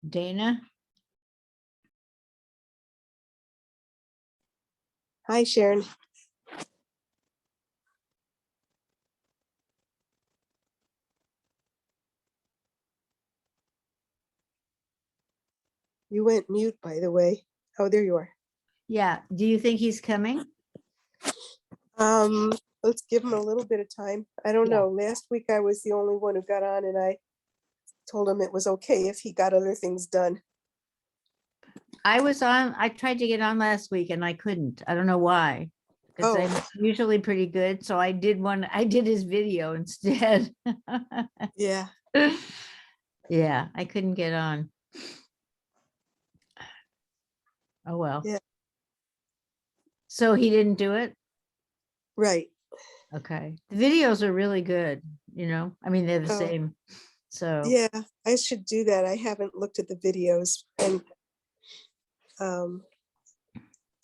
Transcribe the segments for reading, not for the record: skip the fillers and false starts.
Dana? Hi, Sharon. You went mute, by the way. Oh, there you are. Yeah, do you think he's coming? Let's give him a little bit of time. I don't Yeah. know. Last week I was the only one who got on, and I told him it was okay if he got other things done. I tried to get on last week and I couldn't. I don't know why. Because Oh. I'm usually pretty good. So I did his video instead. Yeah. Yeah, I couldn't get on. Oh, well. Yeah. So he didn't do it? Right. Okay. The videos are really good, I mean, they're the Oh. same. So, Yeah, I should do that. I haven't looked at the videos, and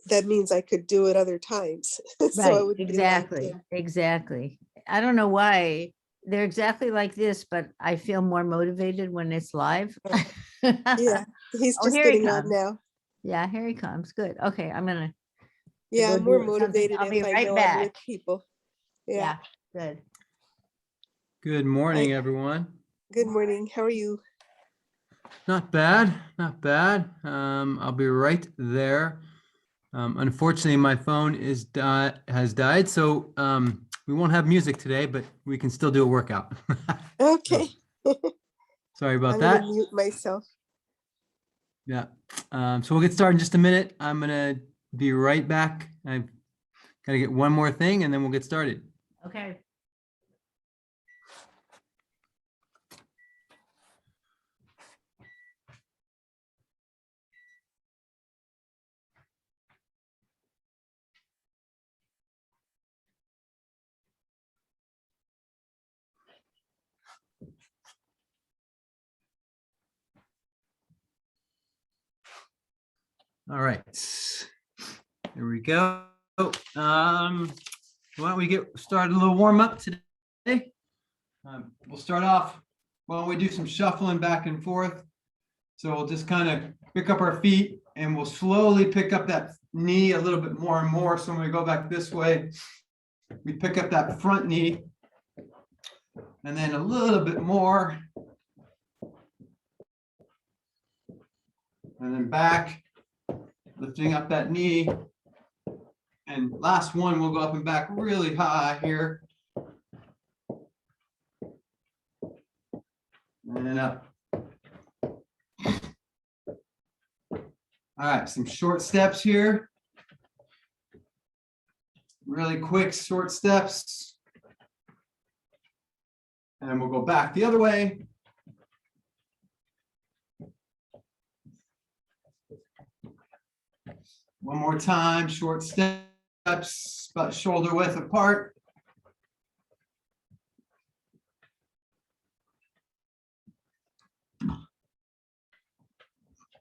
that means I could do it other times. So right, it would be locked exactly, in. exactly. I don't know why they're exactly like this, but I feel more motivated when it's live. Yeah, he's Oh, just here he getting on comes. now. Yeah, here he comes. Good. Okay, I'm gonna Yeah, go I'm more do something. motivated I'll if be I right know I'm with back. people. Yeah. Yeah, good. Good morning, everyone. Good morning. How are you? Not bad, not bad. I'll be right there. Unfortunately, my phone has died, so we won't have music today, but we can still do a workout. Okay. Sorry about I'm that. gonna mute myself. Yeah. So we'll get started in just a minute. I'm gonna be right back. I've got to get one more thing and then we'll get started. Okay. All right. There we go. Why don't we get started a little warm up today? We'll start off, why don't we do some shuffling back and forth? So we'll just kind of pick up our feet and we'll slowly pick up that knee a little bit more and more. So when we go back this way, we pick up that front knee and then a little bit more. And then back, lifting up that knee. And last one, we'll go up and back really high here. And then up. All right, some short steps here. Really quick short steps. And we'll go back the other way. One more time, short steps, about shoulder width apart.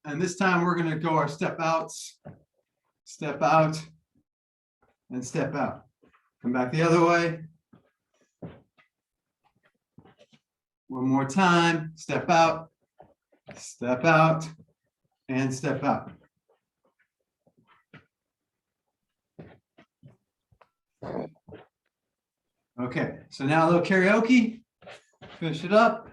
And this time we're going to go our step outs, and step out. Come back the other way. One more time, step out, and step out. Okay, so now a little karaoke. Finish it up.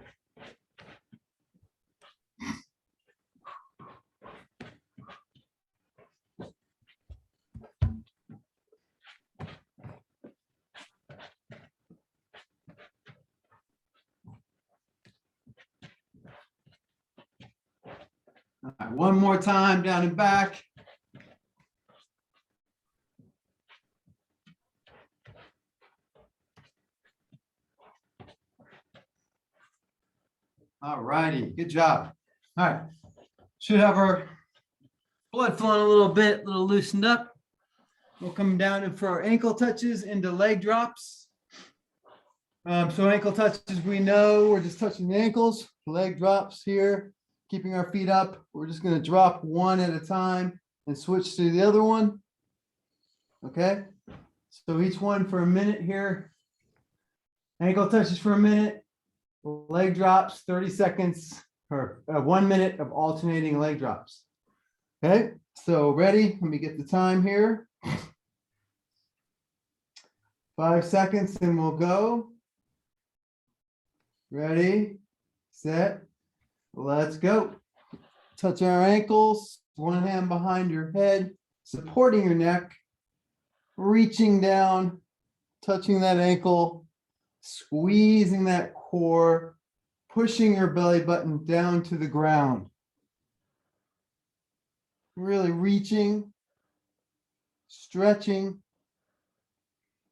All right, one more time, down and back. All righty, good job. All right, should have our blood flowing a little bit, a little loosened up. We'll come down and for our ankle touches into leg drops. So ankle touches, we know we're just touching the ankles, leg drops here, keeping our feet up. We're just going to drop one at a time and switch to the other one. Okay, so each one for a minute here. Ankle touches for a minute, leg drops, 30 seconds 1 minute of alternating leg drops. Okay, so ready? Let me get the time here. 5 seconds and we'll go. Ready, set, let's go. Touch our ankles, one hand behind your head, supporting your neck, reaching down, touching that ankle, squeezing that core, pushing your belly button down to the ground. Really reaching, stretching,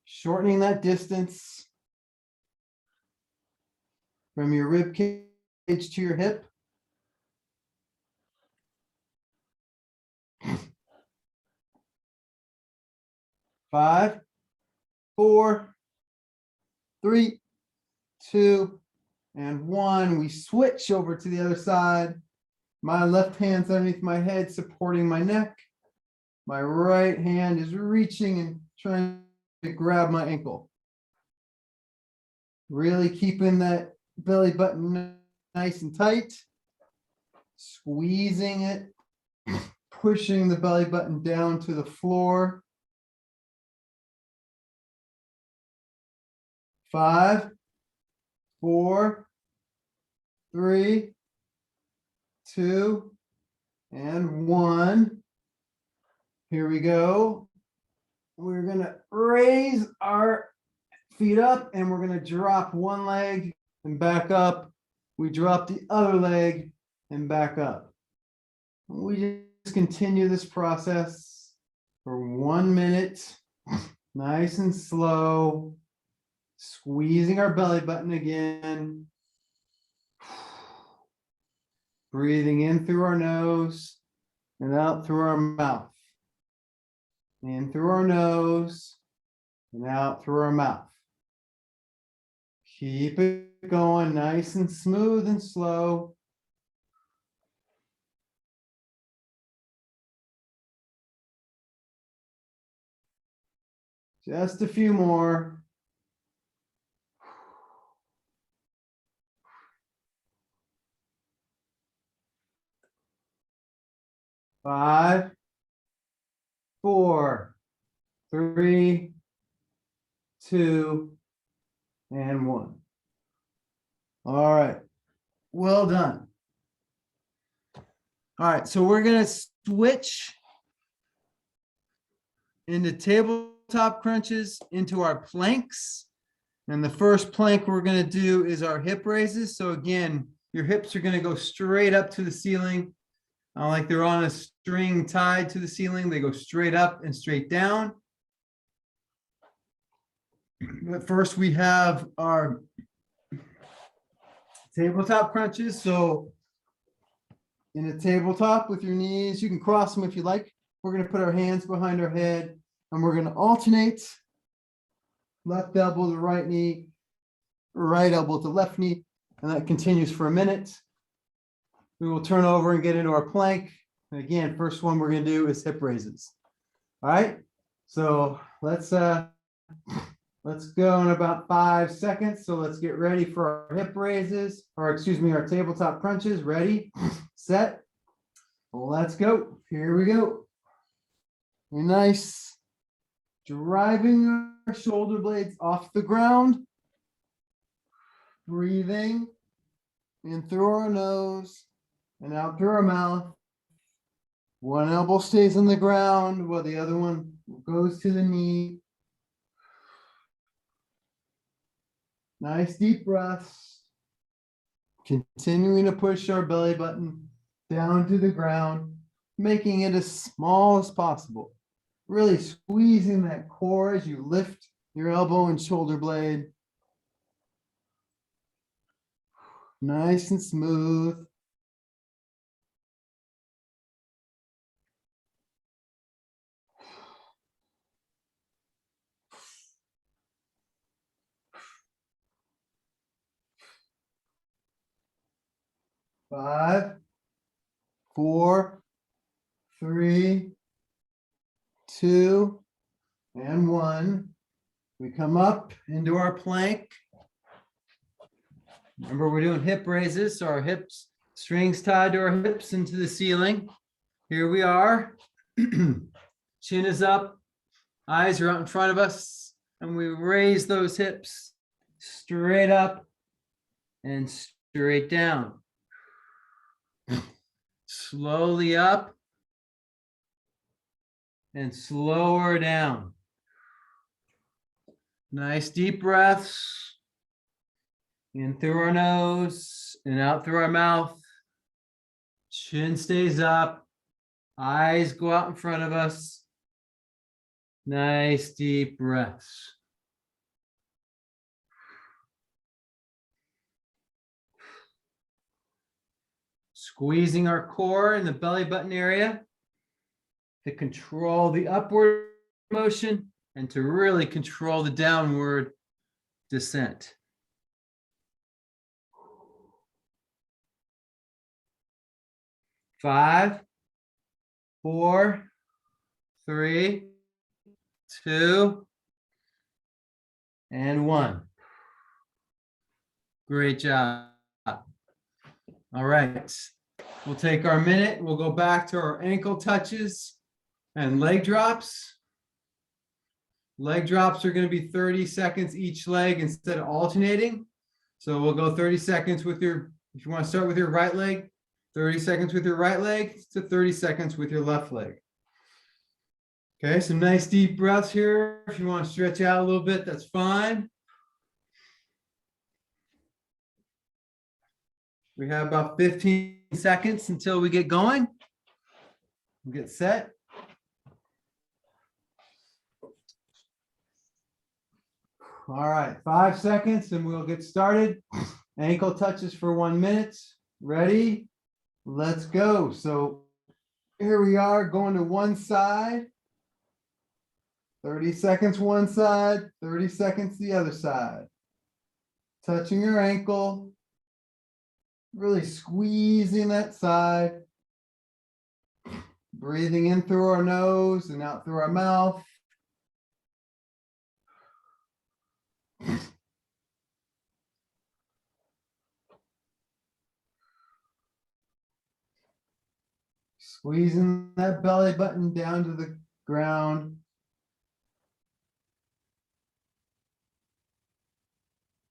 shortening that distance from your rib cage to your hip. Five, 4, 3, 2, and 1. We switch over to the other side. My left hand's underneath my head, supporting my neck. My right hand is reaching and trying to grab my ankle. Really keeping that belly button nice and tight. Squeezing it, pushing the belly button down to the floor. 5, 4, 3, 2, and 1. Here we go. We're gonna raise our feet up and we're gonna drop one leg and back up. We drop the other leg and back up. We just continue this process for 1 minute, nice and slow, squeezing our belly button again. Breathing in through our nose and out through our mouth. In through our nose and out through our mouth. Keep it going nice and smooth and slow. Just a few more. 5, 4, 3, 2, and 1. All right, well done. All right, so we're gonna switch into tabletop crunches into our planks. And the first plank we're gonna do is our hip raises. So again, your hips are gonna go straight up to the ceiling. Like they're on a string tied to the ceiling. They go straight up and straight down. But first we have our tabletop crunches. So in a tabletop with your knees, you can cross them if you like. We're going to put our hands behind our head and we're going to alternate left elbow to right knee, right elbow to left knee, and that continues for a minute. We will turn over and get into our plank. And again, first one we're going to do is hip raises. All right, so let's go in about 5 seconds. So let's get ready for our hip raises, or excuse me, our tabletop crunches. Ready, set, let's go. Here we go. Nice. Driving our shoulder blades off the ground. Breathing in through our nose and out through our mouth. One elbow stays on the ground while the other one goes to the knee. Nice deep breaths. Continuing to push our belly button down to the ground, making it as small as possible. Really squeezing that core as you lift your elbow and shoulder blade. Nice and smooth. Five, 4, 3, 2, and 1. We come up into our plank. Remember, we're doing hip raises, so our hips Strings tied to our hips into the ceiling. Here we are. Chin is up, eyes are out in front of us, and we raise those hips straight up and straight down. Slowly up and slower down. Nice deep breaths in through our nose and out through our mouth. Chin stays up, eyes go out in front of us. Nice deep breaths. Squeezing our core in the belly button area to control the upward motion and to really control the downward descent. Five, 4, 3, 2, and 1. Great job. All right, we'll take our minute. We'll go back to our ankle touches and leg drops. Leg drops are going to be 30 seconds each leg instead of alternating. So we'll go 30 seconds with your, if you want to start with your right leg, 30 seconds with your right leg to 30 seconds with your left leg. Okay, some nice deep breaths here. If you want to stretch out a little bit, that's fine. We have about 15 seconds until we get going. We'll get set. All right, 5 seconds and we'll get started. Ankle touches for 1 minute. Ready? Let's go. So here we are going to one side. 30 seconds one side, 30 seconds the other side. Touching your ankle. Really squeezing that side. Breathing in through our nose and out through our mouth. Squeezing that belly button down to the ground.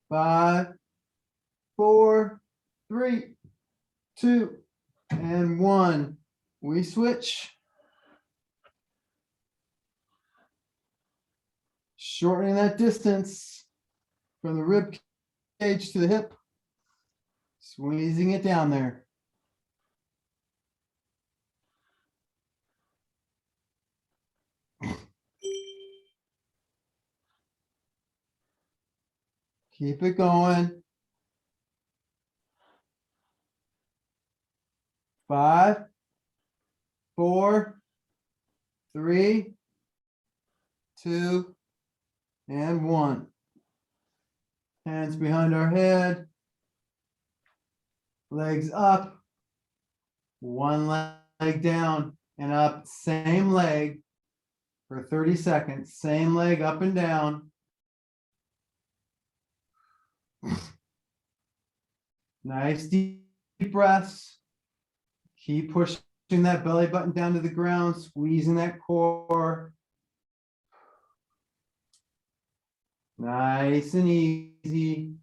5, 4, 3, 2, and 1. We switch. Shortening that distance from the rib cage to the hip. Squeezing it down there. Keep it going. 5, 4, 3, 2, and 1. Hands behind our head. Legs up. One leg down and up. Same leg for 30 seconds. Same leg up and down. Nice deep breaths. Keep pushing that belly button down to the ground, squeezing that core. Nice and easy.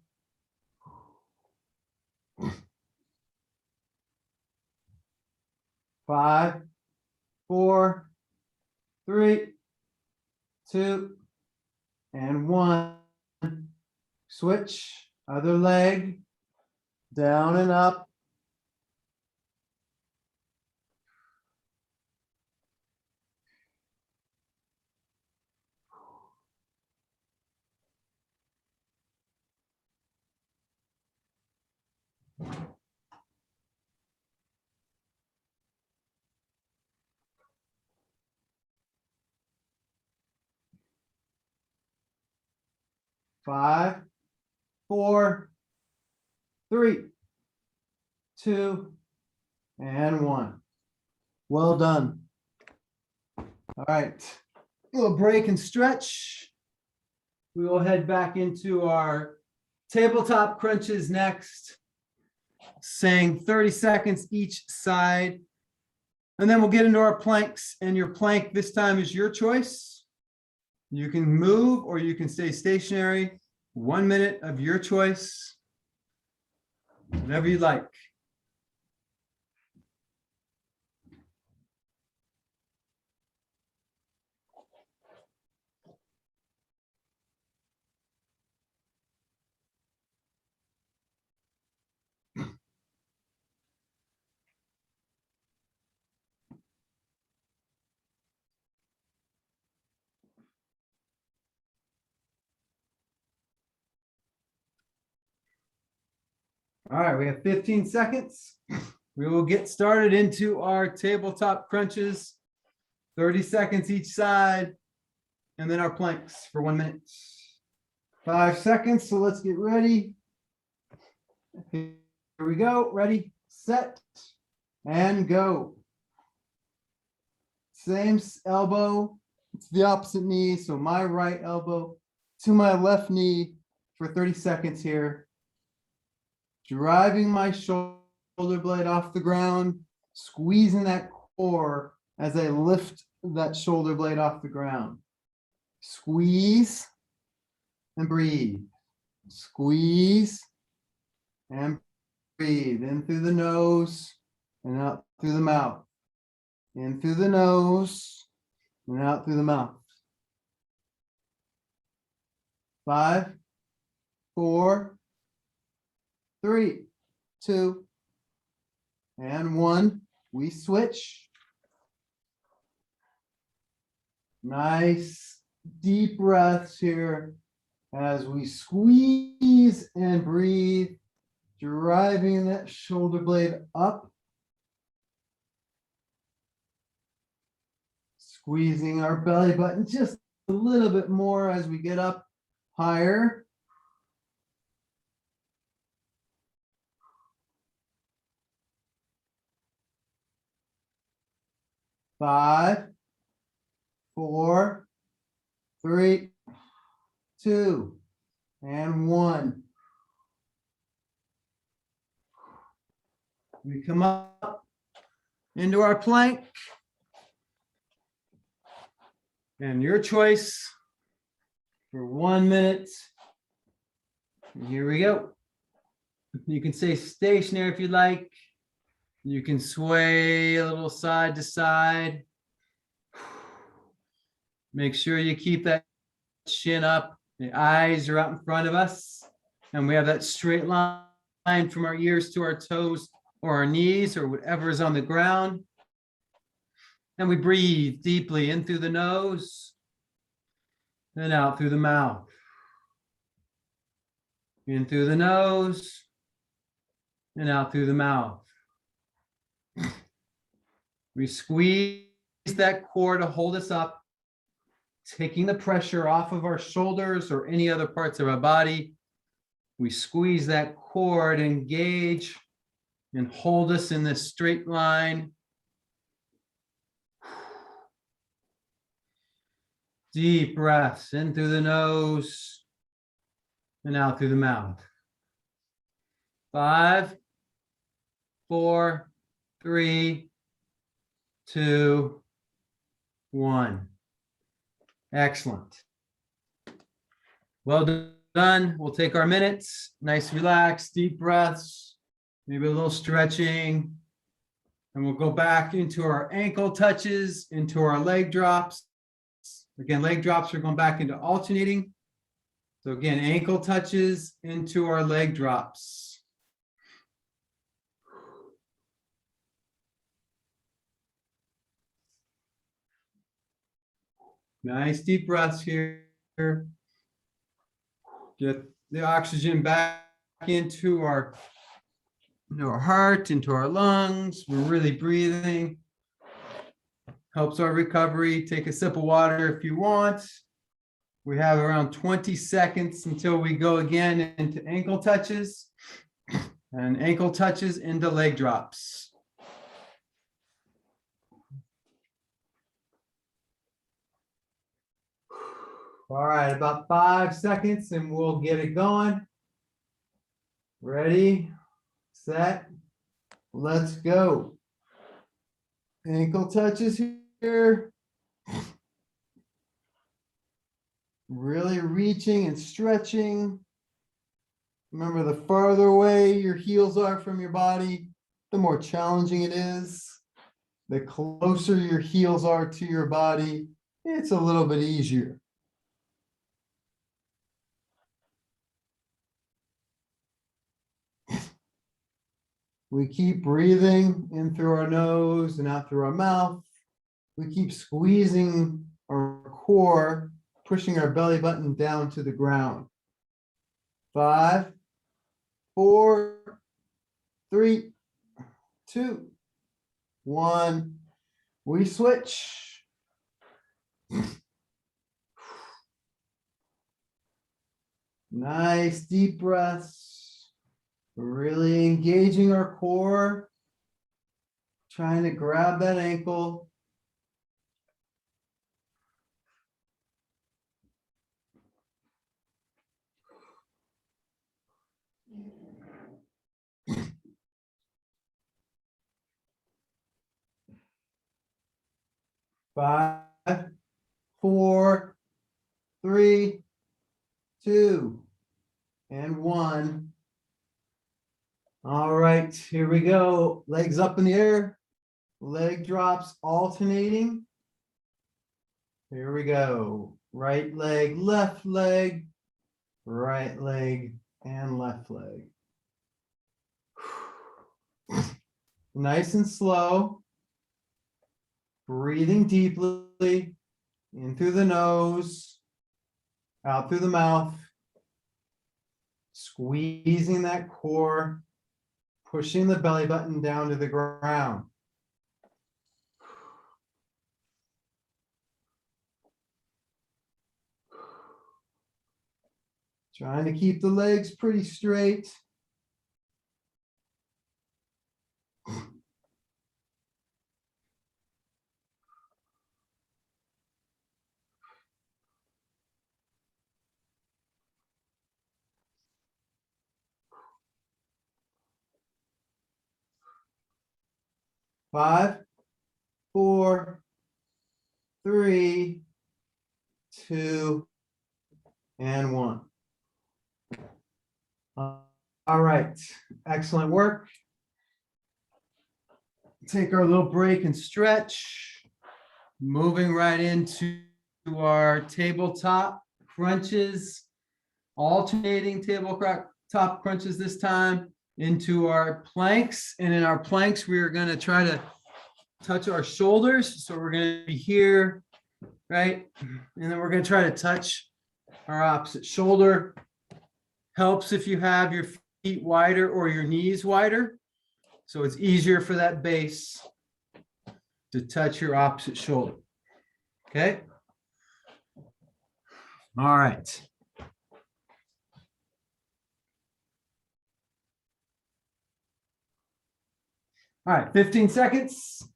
Five, 4, 3, 2, and 1. Switch. Other leg. Down and up. Five, 4, 3, 2, and 1. Well done. All right, a little break and stretch. We will head back into our tabletop crunches next. saying 30 seconds each side. And then we'll get into our planks, and your plank this time is your choice. You can move or you can stay stationary. 1 minute of your choice. Whatever you like. All right, we have 15 seconds. We will get started into our tabletop crunches. 30 seconds each side, and then our planks for 1 minute. 5 seconds, so let's get ready. Here we go. Ready, set, and go. Same elbow, it's the opposite knee, so my right elbow to my left knee for 30 seconds here. Driving my shoulder blade off the ground, squeezing that core as I lift that shoulder blade off the ground. Squeeze and breathe. Squeeze and breathe. In through the nose and out through the mouth. In through the nose and out through the mouth. 5, 4, 3, 2, and 1. We switch. Nice deep breaths here as we squeeze and breathe, driving that shoulder blade up. Squeezing our belly button just a little bit more as we get up higher. Five, 4, 3, 2, and 1. We come up into our plank. And your choice for 1 minute. And here we go. You can stay stationary if you like. You can sway a little side to side. Make sure you keep that chin up. The eyes are out in front of us. And we have that straight line from our ears to our toes or our knees or whatever is on the ground. And we breathe deeply in through the nose and out through the mouth. In through the nose and out through the mouth. We squeeze that core to hold us up, taking the pressure off of our shoulders or any other parts of our body. We squeeze that core to engage and hold us in this straight line. Deep breaths in through the nose and out through the mouth. 5, 4, 3, 2, 1. Excellent. Well done. We'll take our minutes. Nice, relaxed, deep breaths, maybe a little stretching. And we'll go back into our ankle touches, into our leg drops. Again, leg drops are going back into alternating. So again, ankle touches into our leg drops. Nice deep breaths here. Get the oxygen back into our heart, into our lungs. We're really breathing. Helps our recovery. Take a sip of water if you want. We have around 20 seconds until we go again into ankle touches and ankle touches into leg drops. All right, about 5 seconds and we'll get it going. Ready, set, let's go. Ankle touches here. Really reaching and stretching. Remember, the farther away your heels are from your body, the more challenging it is. The closer your heels are to your body, it's a little bit easier. We keep breathing in through our nose and out through our mouth. We keep squeezing our core, pushing our belly button down to the ground. 5, 4, 3, 2, 1. We switch. Nice deep breaths. Really engaging our core. Trying to grab that ankle. Five, 4, 3, 2, and 1. All right, here we go. Legs up in the air, leg drops alternating. Here we go. Right leg, right leg, and left leg. Nice and slow. Breathing deeply in through the nose, out through the mouth. Squeezing that core, pushing the belly button down to the ground. Trying to keep the legs pretty straight. Five, 4, 3, 2, and 1. All right, excellent work. Take our little break and stretch. Moving right into our tabletop crunches, alternating tabletop crunches this time into our planks. And in our planks, we are going to try to touch our shoulders. So we're going to be here, right? And then we're going to try to touch our opposite shoulder. Helps if you have your feet wider or your knees wider. So it's easier for that base to touch your opposite shoulder. Okay. All right. All right, 15 seconds.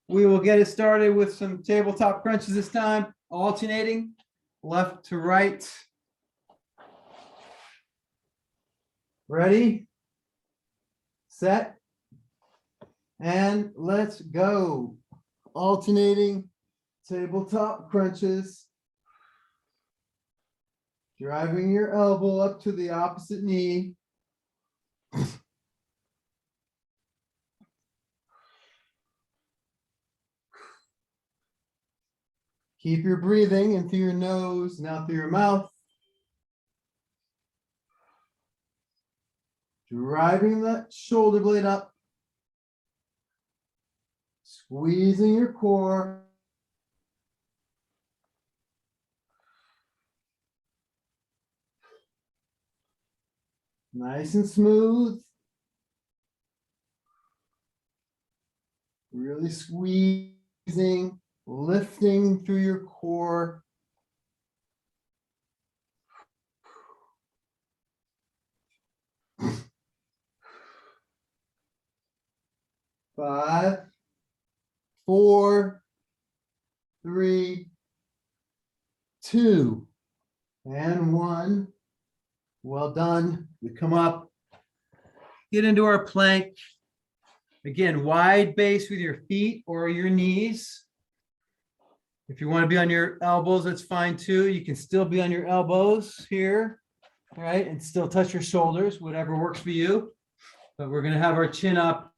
We will get it started with some tabletop crunches this time, alternating left to right. Ready, set, and let's go. Alternating tabletop crunches. Driving your elbow up to the opposite knee. Keep your breathing in through your nose and out through your mouth. Driving the shoulder blade up. Squeezing your core. Nice and smooth. Really squeezing, lifting through your core. Five, 4, 3, 2, and 1. Well done. We come up, get into our plank. Again, wide base with your feet or your knees. If you want to be on your elbows, that's fine too. You can still be on your elbows here, all right, and still touch your shoulders, whatever works for you. But we're going to have our chin up.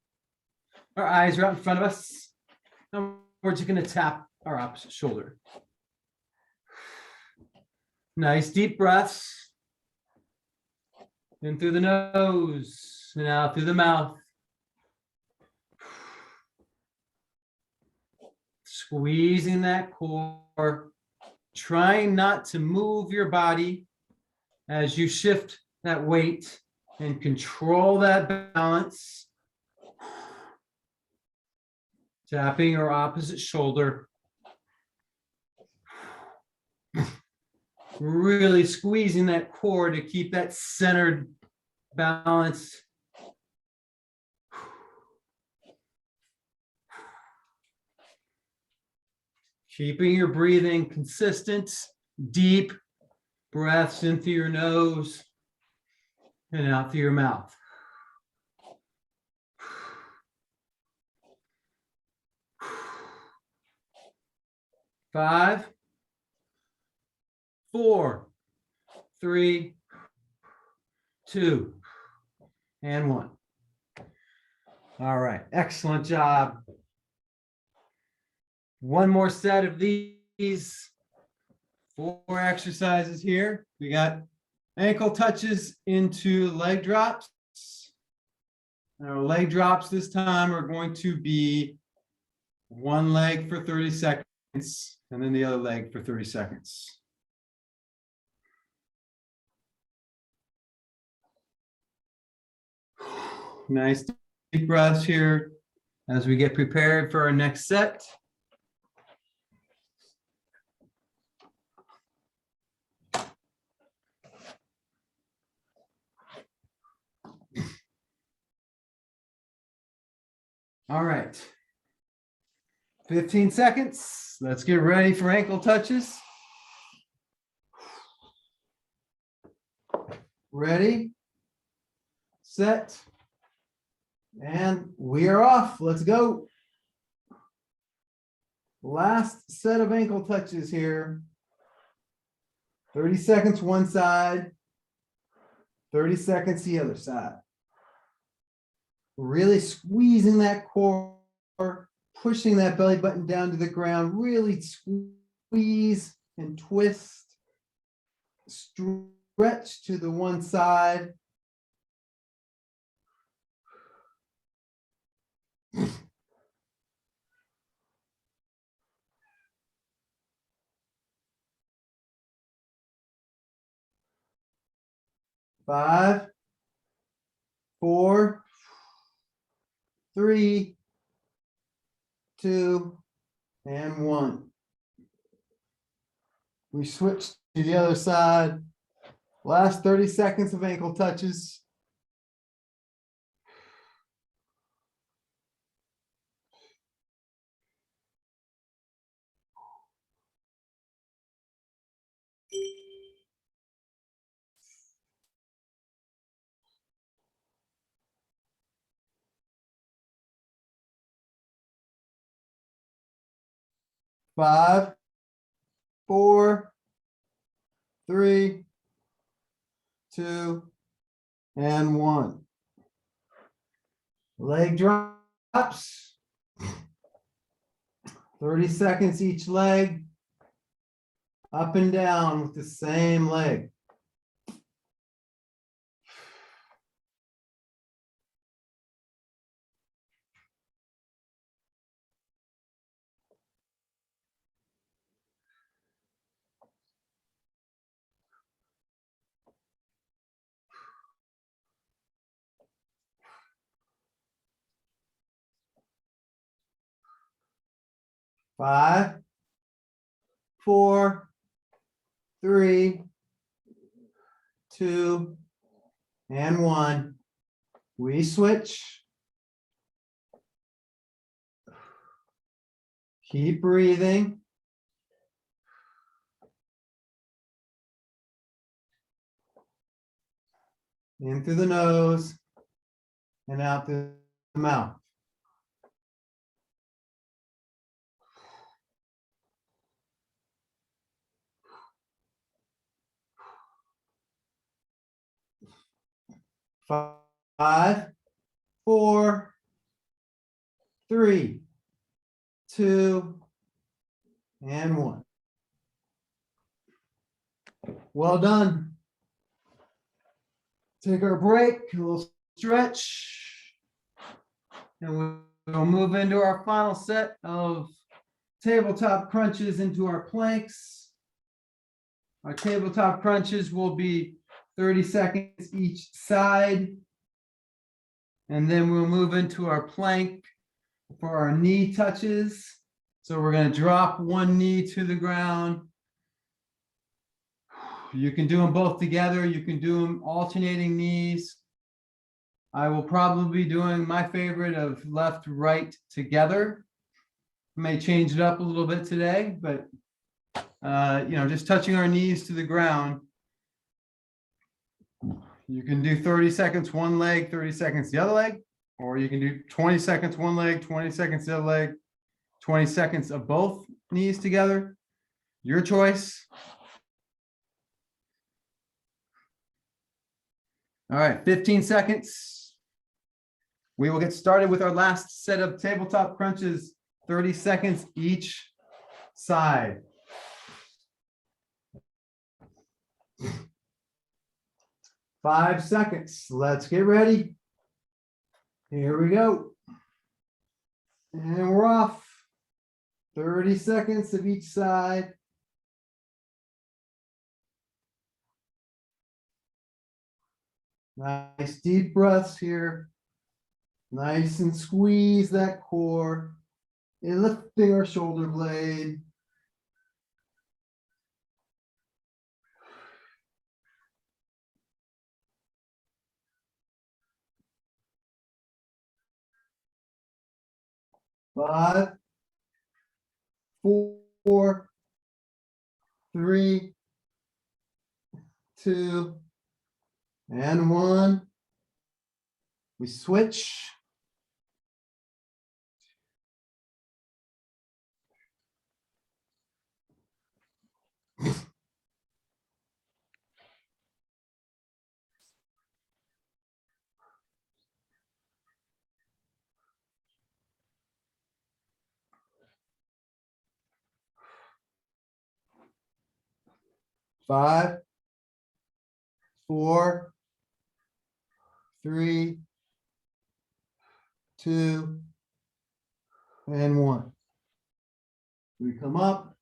Our eyes are out in front of us. And we're just going to tap our opposite shoulder. Nice deep breaths. In through the nose and out through the mouth. Squeezing that core. Trying not to move your body as you shift that weight and control that balance. Tapping our opposite shoulder. Really squeezing that core to keep that centered balance. Keeping your breathing consistent, deep breaths in through your nose and out through your mouth. 5, 4, 3, 2, and 1. All right, excellent job. One more set of these 4 exercises here. We got ankle touches into leg drops. And our leg drops this time are going to be one leg for 30 seconds and then the other leg for 30 seconds. Nice deep breaths here as we get prepared for our next set. All right. 15 seconds. Let's get ready for ankle touches. Ready, set, and we are off. Let's go. Last set of ankle touches here. 30 seconds one side, 30 seconds the other side. Really squeezing that core, pushing that belly button down to the ground, really squeeze and twist. Stretch to the one side. Five, 4, 3, 2, and 1. We switch to the other side. Last 30 seconds of ankle touches. Five, 4, 3, 2, and 1. Leg drops. 30 seconds each leg. Up and down with the same leg. Five, 4, 3, 2, and 1. We switch. Keep breathing. In through the nose and out the mouth. Five, 4, 3, 2, and 1. Well done. Take our break, a little stretch. And we'll move into our final set of tabletop crunches into our planks. Our tabletop crunches will be 30 seconds each side. And then we'll move into our plank for our knee touches. So we're going to drop one knee to the ground. You can do them both together. You can do them alternating knees. I will probably be doing my favorite of left, right together. May change it up a little bit today, but just touching our knees to the ground. You can do 30 seconds one leg, 30 seconds the other leg, or you can do 20 seconds one leg, 20 seconds the other leg, 20 seconds of both knees together. Your choice. All right, 15 seconds. We will get started with our last set of tabletop crunches, 30 seconds each side. Five seconds. Let's get ready. Here we go. And we're off. 30 seconds of each side. Nice deep breaths here. Nice and squeeze that core. And lifting our shoulder blade. Five, 4, 3, 2, and 1. We switch. Five, 4, 3, 2, and 1. We come up,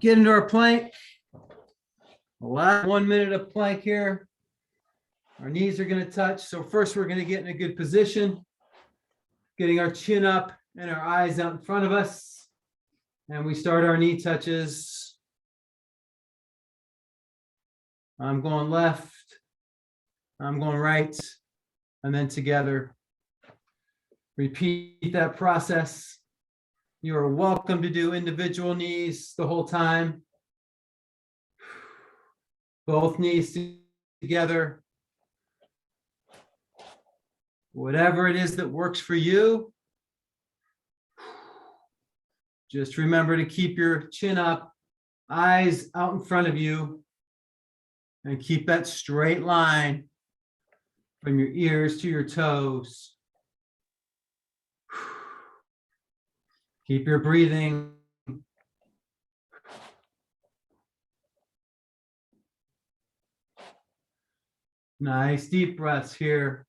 get into our plank. Last 1 minute of plank here. Our knees are going to touch. So first we're going to get in a good position, getting our chin up and our eyes out in front of us. And we start our knee touches. I'm going left, I'm going right, and then together. Repeat that process. You are welcome to do individual knees the whole time. Both knees together. Whatever it is that works for you. Just remember to keep your chin up, eyes out in front of you, and keep that straight line from your ears to your toes. Keep your breathing. Nice deep breaths here.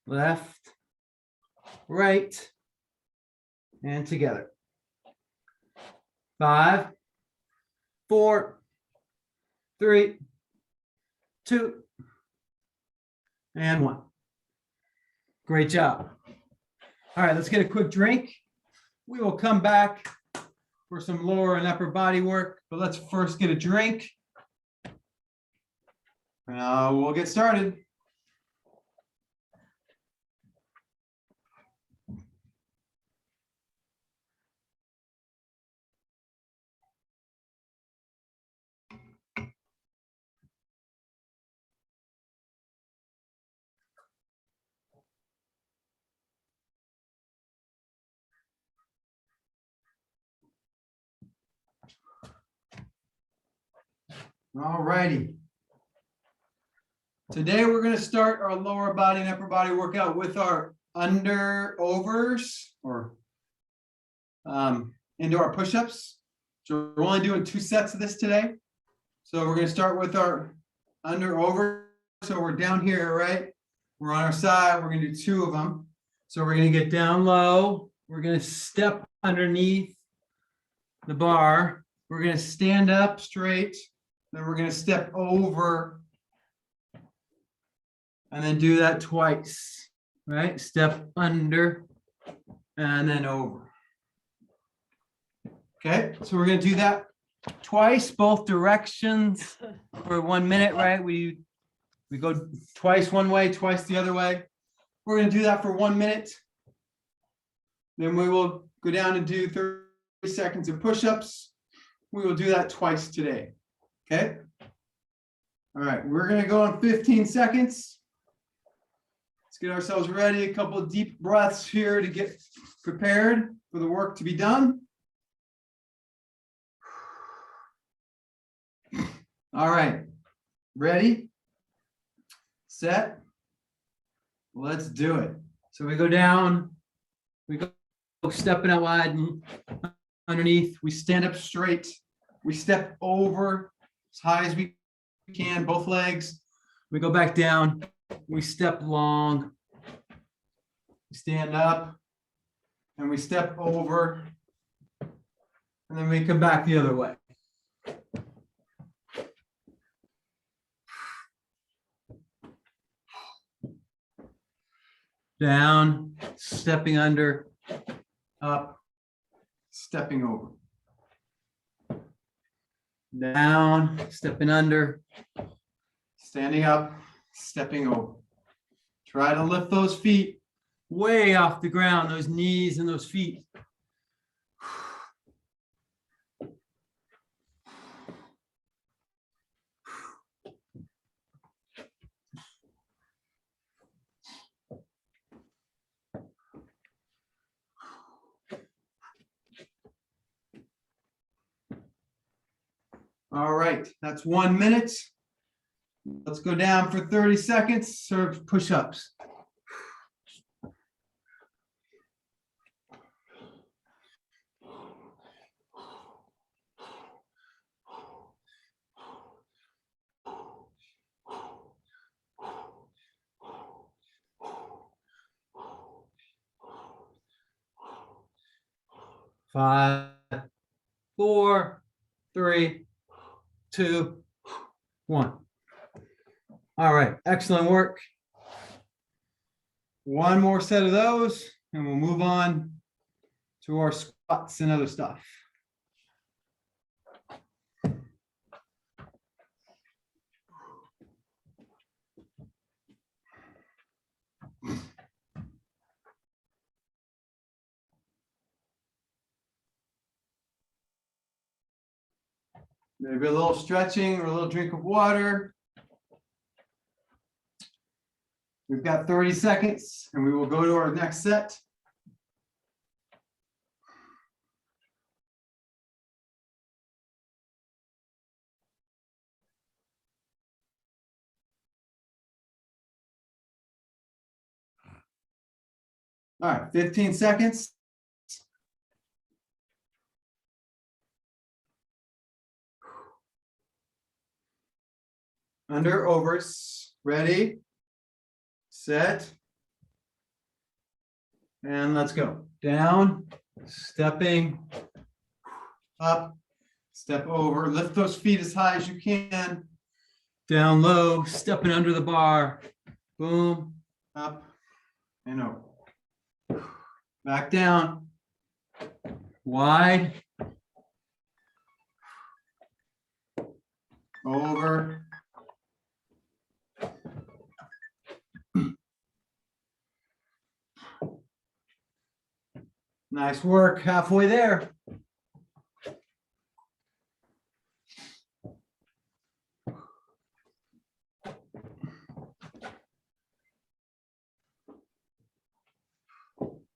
Left, right, and together. 5, 4, 3, 2, and 1. Great job. All right, let's get a quick drink. We will come back for some lower and upper body work, but let's first get a drink. We'll get started. All righty. Today, we're gonna start our lower body and upper body workout with our under overs or into our push-ups. So we're only doing 2 sets of this today. So we're gonna start with our under over. So we're down here, right? We're on our side, we're gonna do 2 of them. So we're gonna get down low. We're gonna step underneath the bar. We're gonna stand up straight. Then we're gonna step over. And then do that twice, right? Step under and then over. Okay, so we're gonna do that twice, both directions for 1 minute, right? We go twice one way, twice the other way. We're gonna do that for 1 minute. Then we will go down and do 30 seconds of push-ups. We will do that twice today, okay? All right, we're gonna go on 15 seconds. Let's get ourselves ready. A couple of deep breaths here to get prepared for the work to be done. All right, ready, set, let's do it. So we go down, we go stepping out wide and underneath, we stand up straight, we step over as high as we can, both legs, we go back down, we step long, we stand up, and we step over, and then we come back the other way. Down, stepping under, up, stepping over. Down, stepping under, standing up, stepping over. Try to lift those feet way off the ground, those knees and those feet. All right, that's 1 minute. Let's go down for 30 seconds, serve push-ups. Five, 4, 3, 2, 1. All right, excellent work. One more set of those, and we'll move on to our squats and other stuff. Maybe a little stretching or a little drink of water. We've got 30 seconds and we will go to our next set. All right, 15 seconds. Under overs, ready, set, and let's go. Down, stepping, up, step over, lift those feet as high as you can. Down low, stepping under the bar, boom, up and over. Back down, wide, over. Nice work, halfway there.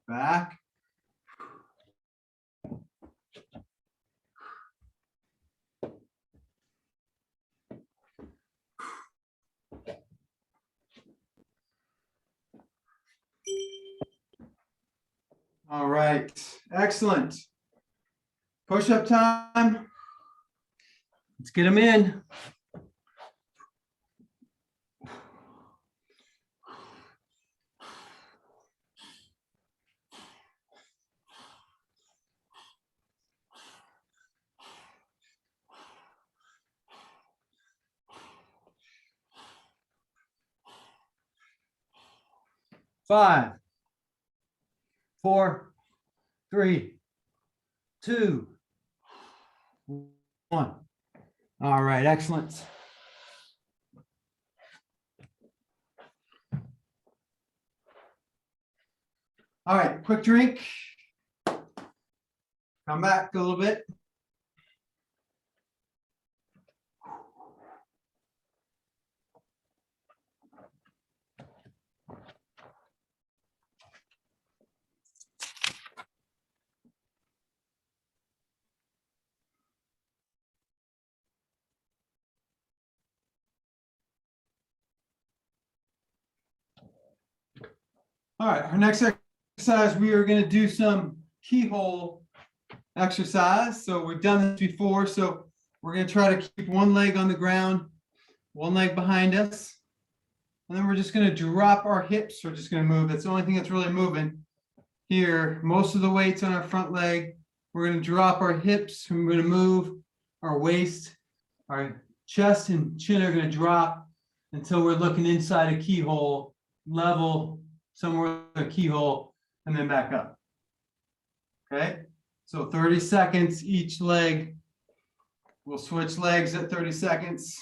Back. All right, excellent. Push-up time. Let's get them in. Five, 4, 3, 2, 1. All right, excellent. All right, quick drink. Come back a little bit. All right, our next exercise, we are going to do some keyhole exercise. So we've done this before. So we're going to try to keep one leg on the ground, one leg behind us. And then we're just going to drop our hips. We're just going to move. That's the only thing that's really moving here. Most of the weight's on our front leg. We're going to drop our hips. And we're going to move our waist. Our chest and chin are going to drop until we're looking inside a keyhole, level somewhere a keyhole, and then back up. Okay, so 30 seconds each leg. We'll switch legs at 30 seconds.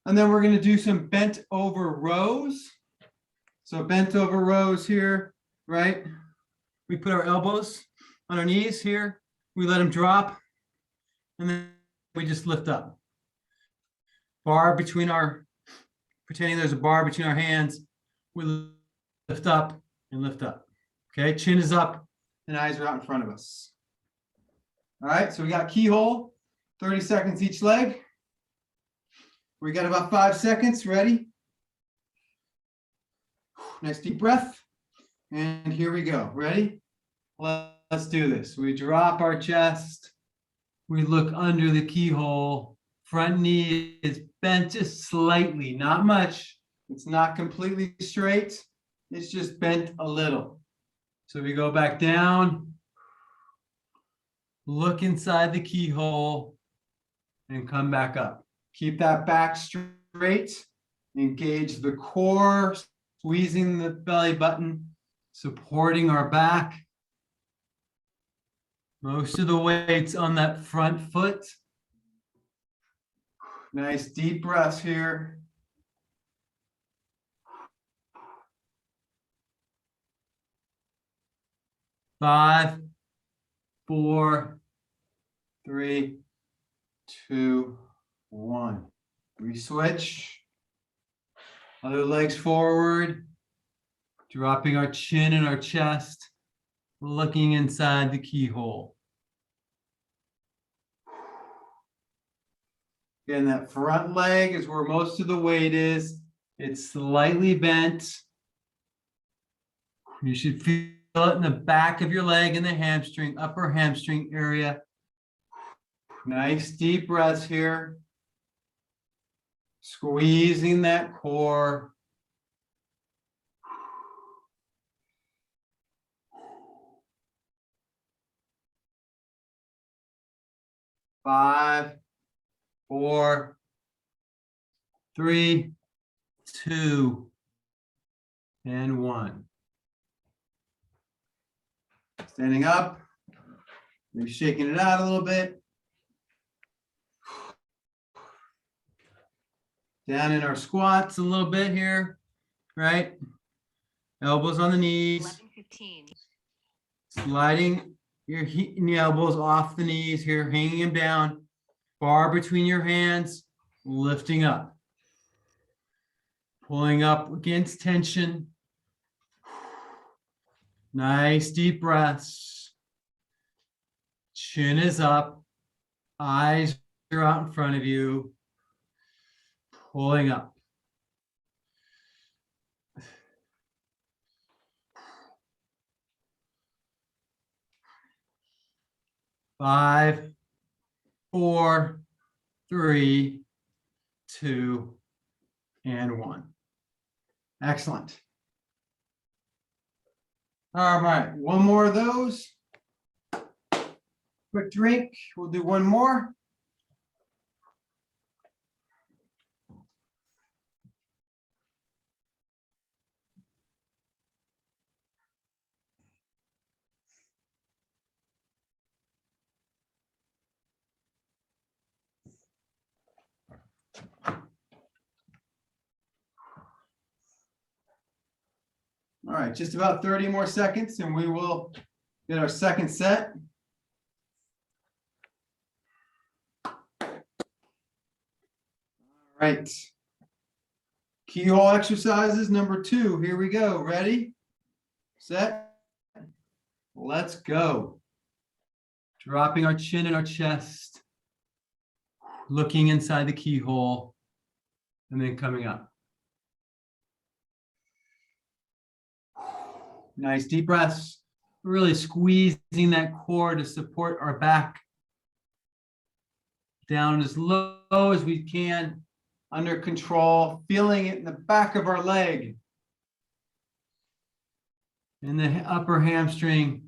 And then we're going to do some bent over rows. So bent over rows here, right? We put our elbows on our knees here. We let them drop. And then we just lift up. Bar between our, pretending there's a bar between our hands. We lift up and lift up. Okay, chin is up and eyes are out in front of us. All right, so we got keyhole, 30 seconds each leg. We got about 5 seconds, ready? Nice deep breath. And here we go, ready? Let's do this. We drop our chest. We look under the keyhole. Front knee is bent just slightly, not much. It's not completely straight. It's just bent a little. So we go back down, look inside the keyhole, and come back up. Keep that back straight. Engage the core, squeezing the belly button, supporting our back. Most of the weight's on that front foot. Nice deep breaths here. Five, 4, 3, 2, 1. We switch. Other legs forward. Dropping our chin and our chest. Looking inside the keyhole. Again, that front leg is where most of the weight is. It's slightly bent. You should feel it in the back of your leg and the hamstring, upper hamstring area. Nice deep breaths here. Squeezing that core. Five, 4, 3, 2, and 1. Standing up. Maybe shaking it out a little bit. Down in our squats a little bit here, right? Elbows on the knees. 11:15. Sliding your elbows off the knees here, hanging them down. Bar between your hands, lifting up. Pulling up against tension. Nice deep breaths. Chin is up. Eyes are out in front of you. Pulling up. 5, 4, 3, 2, and 1. Excellent. All right, one more of those. Quick drink. We'll do one more. All right, just about 30 more seconds and we will get our second set. All right. Keyhole exercises number 2. Here we go. Ready, set, let's go. Dropping our chin in our chest, looking inside the keyhole, and then coming up. Nice deep breaths, really squeezing that core to support our back. Down as low as we can, under control, feeling it in the back of our leg. In the upper hamstring.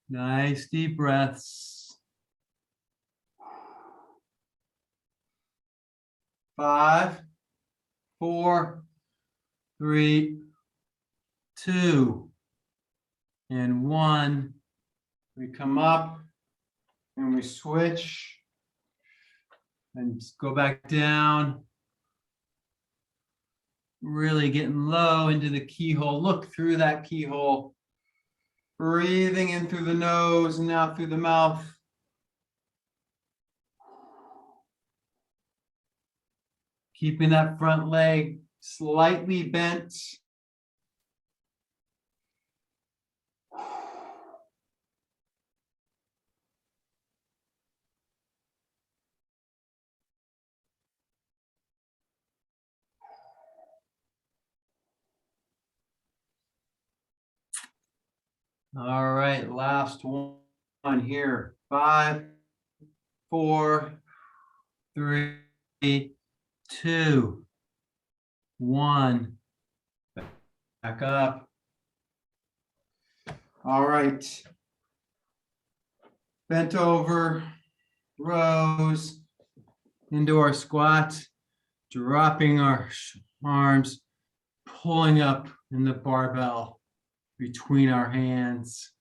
Nice deep breaths. 5, 4, 3, 2, and 1. We come up and we switch and go back down. Really getting low into the keyhole. Look through that keyhole. Breathing in through the nose and out through the mouth. Keeping that front leg slightly bent. All right, last one here. 5, 4, 3, 2, 1. Back up. All right. Bent over, rows into our squat, dropping our arms, pulling up in the barbell between our hands.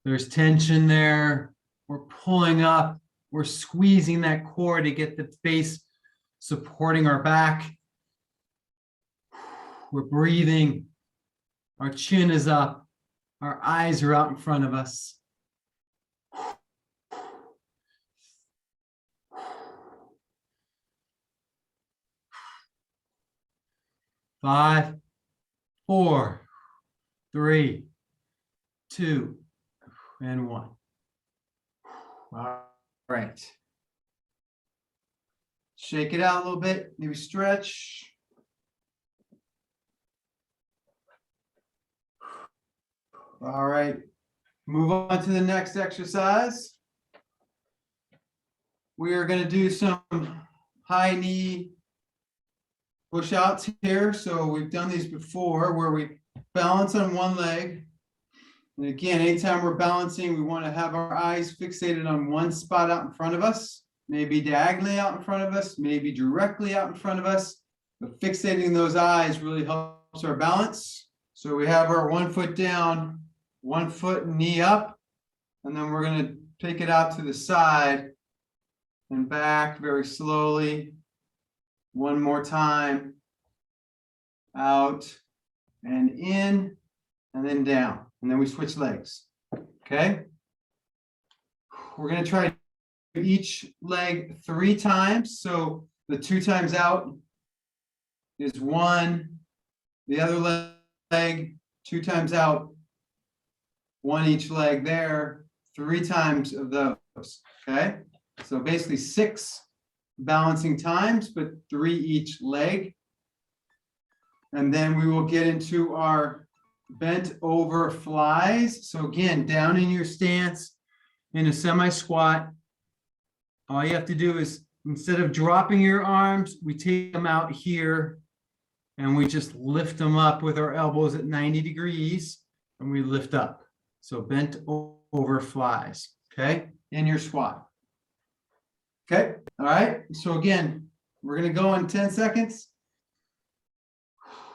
There's tension there. We're pulling up. We're squeezing that core to get the base supporting our back. We're breathing. Our chin is up. Our eyes are out in front of us. 5, 4, 3, 2, and 1. All right. Shake it out a little bit, maybe stretch. All right, move on to the next exercise. We are going to do some high knee push outs here. So we've done these before where we balance on one leg. And again, anytime we're balancing, we want to have our eyes fixated on one spot out in front of us, maybe diagonally out in front of us, maybe directly out in front of us. But fixating those eyes really helps our balance. So we have our 1 foot down, 1 foot knee up, and then we're going to take it out to the side and back very slowly. One more time. Out and in, and then down. And then we switch legs. Okay? We're going to try each leg 3 times. So the 2 times out is 1. The other leg, 2 times out. 1 each leg there. 3 times of those. Okay? So basically 6 balancing times, but 3 each leg. And then we will get into our bent over flies. So again, down in your stance in a semi squat. All you have to do is, instead of dropping your arms, we take them out here and we just lift them up with our elbows at 90 degrees and we lift up. So bent over flies, okay, in your squat. Okay, all right. So again, we're gonna go in 10 seconds.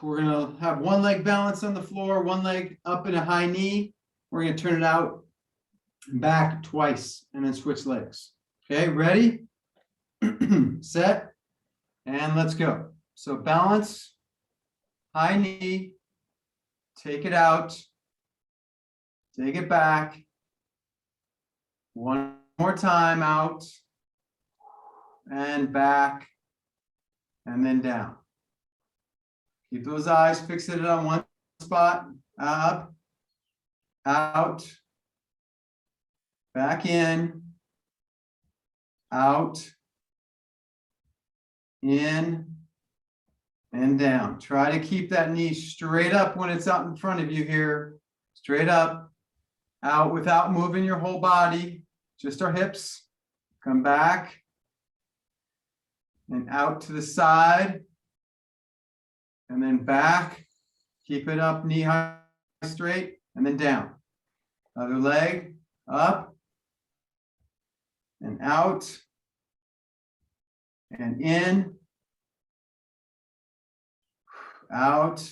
We're gonna have one leg balance on the floor, one leg up in a high knee. We're gonna turn it out and back twice and then switch legs. Okay, ready, set, and let's go. So balance, high knee, take it out, take it back. One more time, out and back and then down. Keep those eyes fixated on one spot, up, out, back in, out, in, and down. Try to keep that knee straight up when it's out in front of you here. Straight up, out without moving your whole body, just our hips. Come back and out to the side. And then back, keep it up, knee high straight, and then down. Other leg, up, and out, and in, out,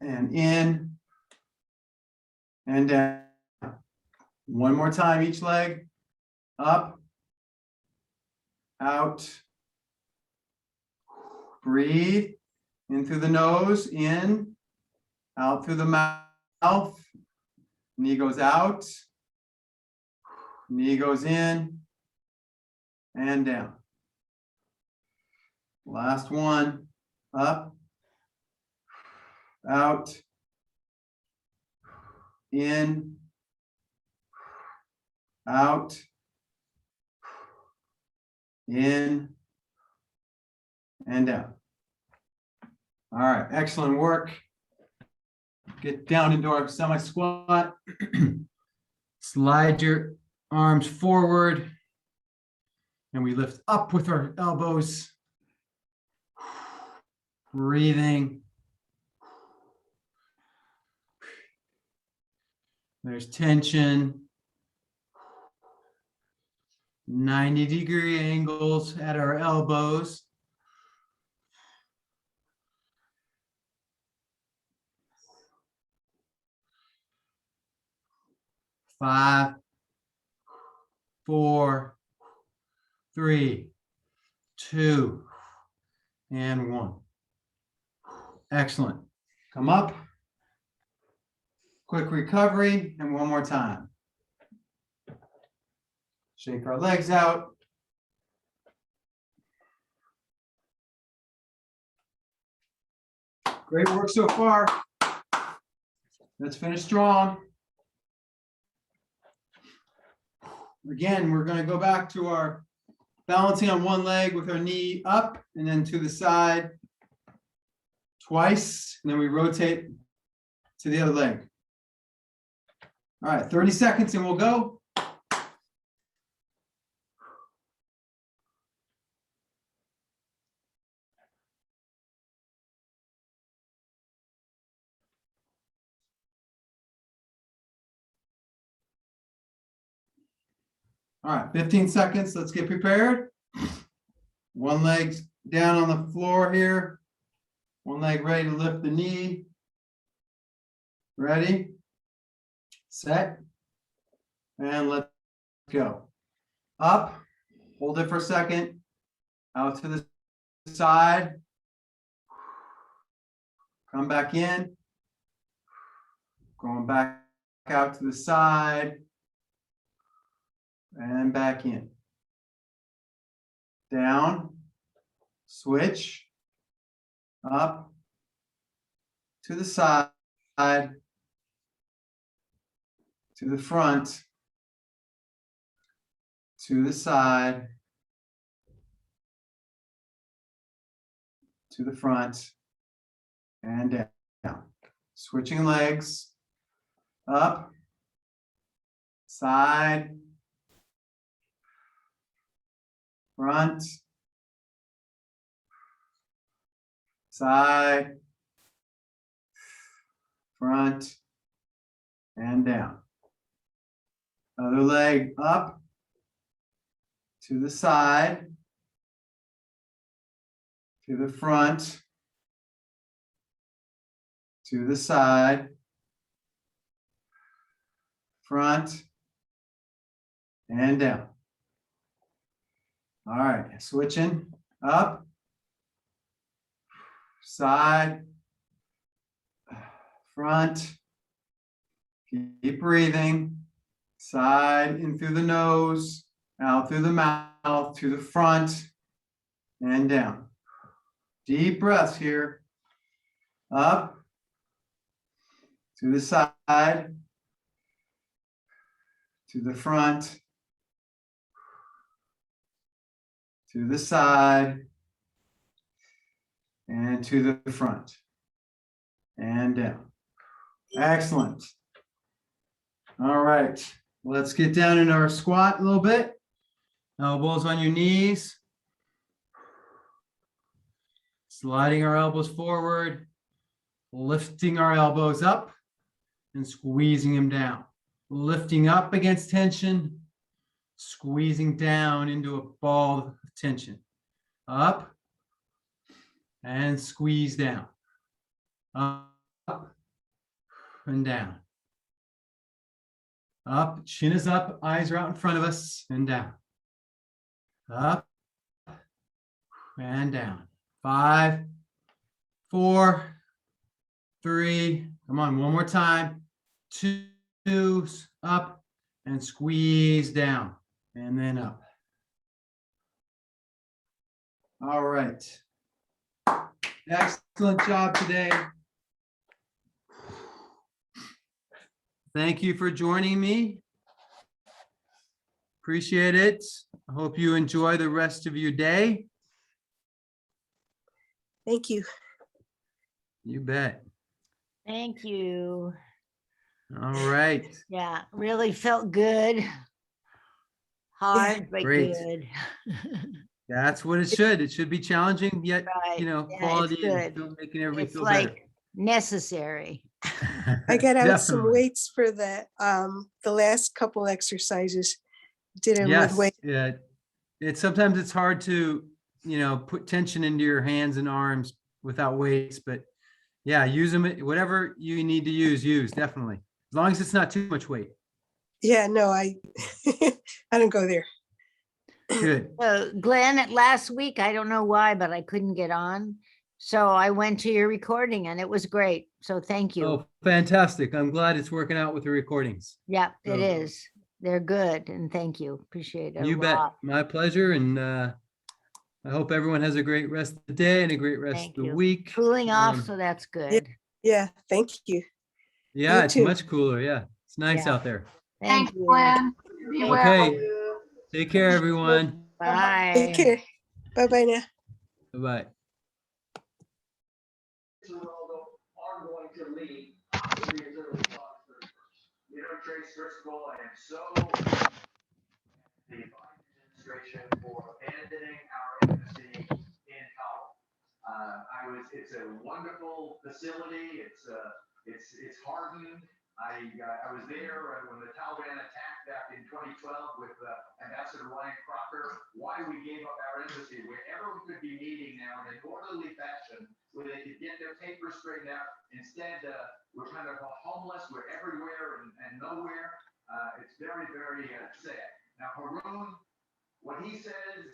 and in, and down. One more time, each leg, up, out, breathe, in through the nose, in, out through the mouth, knee goes out, knee goes in, and down. Last one, up, out, in, out, in, and down. All right, excellent work. Get down into our semi squat. Slide your arms forward and we lift up with our elbows. Breathing. There's tension. 90-degree angles at our elbows. Five, 4, 3, 2, and 1. Excellent. Come up. Quick recovery, and one more time. Shake our legs out. Great work so far. Let's finish strong. Again, we're going to go back to our balancing on one leg with our knee up and then to the side twice, and then we rotate to the other leg. All right, 30 seconds and we'll go. All right, 15 seconds. Let's get prepared. One leg's down on the floor here. One leg ready to lift the knee. Ready, set, and let's go. Up, hold it for a second. Out to the side. Come back in. Going back out to the side. And back in. Down, switch, up, to the side, to the front, to the side, to the front, and down. Switching legs, up, side, front, side, front, and down. Other leg up, to the side, to the front, to the side, front, and down. All right, switching up, side, front, keep breathing, side in through the nose, out through the mouth, to the front, and down. Deep breaths here. Up, to the side, to the front, to the side, and to the front, and down. Excellent. All right, let's get down in our squat a little bit. Elbows on your knees. Sliding our elbows forward, lifting our elbows up and squeezing them down. Lifting up against tension, squeezing down into a ball of tension. Up and squeeze down. Up and down. Up, chin is up, eyes are out in front of us, and down. Up and down. 5, 4, 3, come on, one more time. 2, up and squeeze down, and then up. All right. Excellent job today. Thank you for joining me. Appreciate it. I hope you enjoy the rest of your day. Thank you. You bet. Thank you. All right. Yeah, really felt good. Hard, but Great. good. That's what it should. It should be challenging, yet, Right. you know, Yeah, it's quality and good. feel- making everybody It's feel better. like necessary. I got out some Definitely. weights for the last couple exercises. Did them Yes, midway. yeah. It's sometimes it's hard to, you know, put tension into your hands and arms without weights, but yeah, use them, whatever you need to use, definitely. As long as it's not too much weight. Yeah, no, I I don't go there. Good. So Glenn, last week, I don't know why, but I couldn't get on. So I went to your recording and it was great. So thank you. Oh, fantastic. I'm glad it's working out with the recordings. Yeah, it so- is. They're good. And thank you. Appreciate it. a You bet. lot. My pleasure. And I hope everyone has a great rest of the day and a great rest Thank of the you. week. Cooling off, Um, so that's good. Yeah, thank you. Yeah, You it's too. much cooler. Yeah, it's nice Yeah. out there. Thank Thanks, you. Glenn. Be well. Okay. Take care, everyone. Take Bye. care. Bye-bye now. Bye-bye. Are going to lead to the early August 31st. You know, Trace, first of all, I am so the Biden administration for abandoning our embassy in Kabul. It's a wonderful facility. It's hardened. I was there when the Taliban attacked back in 2012 with Ambassador Ryan Crocker. Why we gave up our embassy, wherever we could be meeting now in an orderly fashion, where they could get their papers straightened out. Instead, we're kind of homeless. We're everywhere and nowhere. It's very, very sad. Now, Haroon, what he says,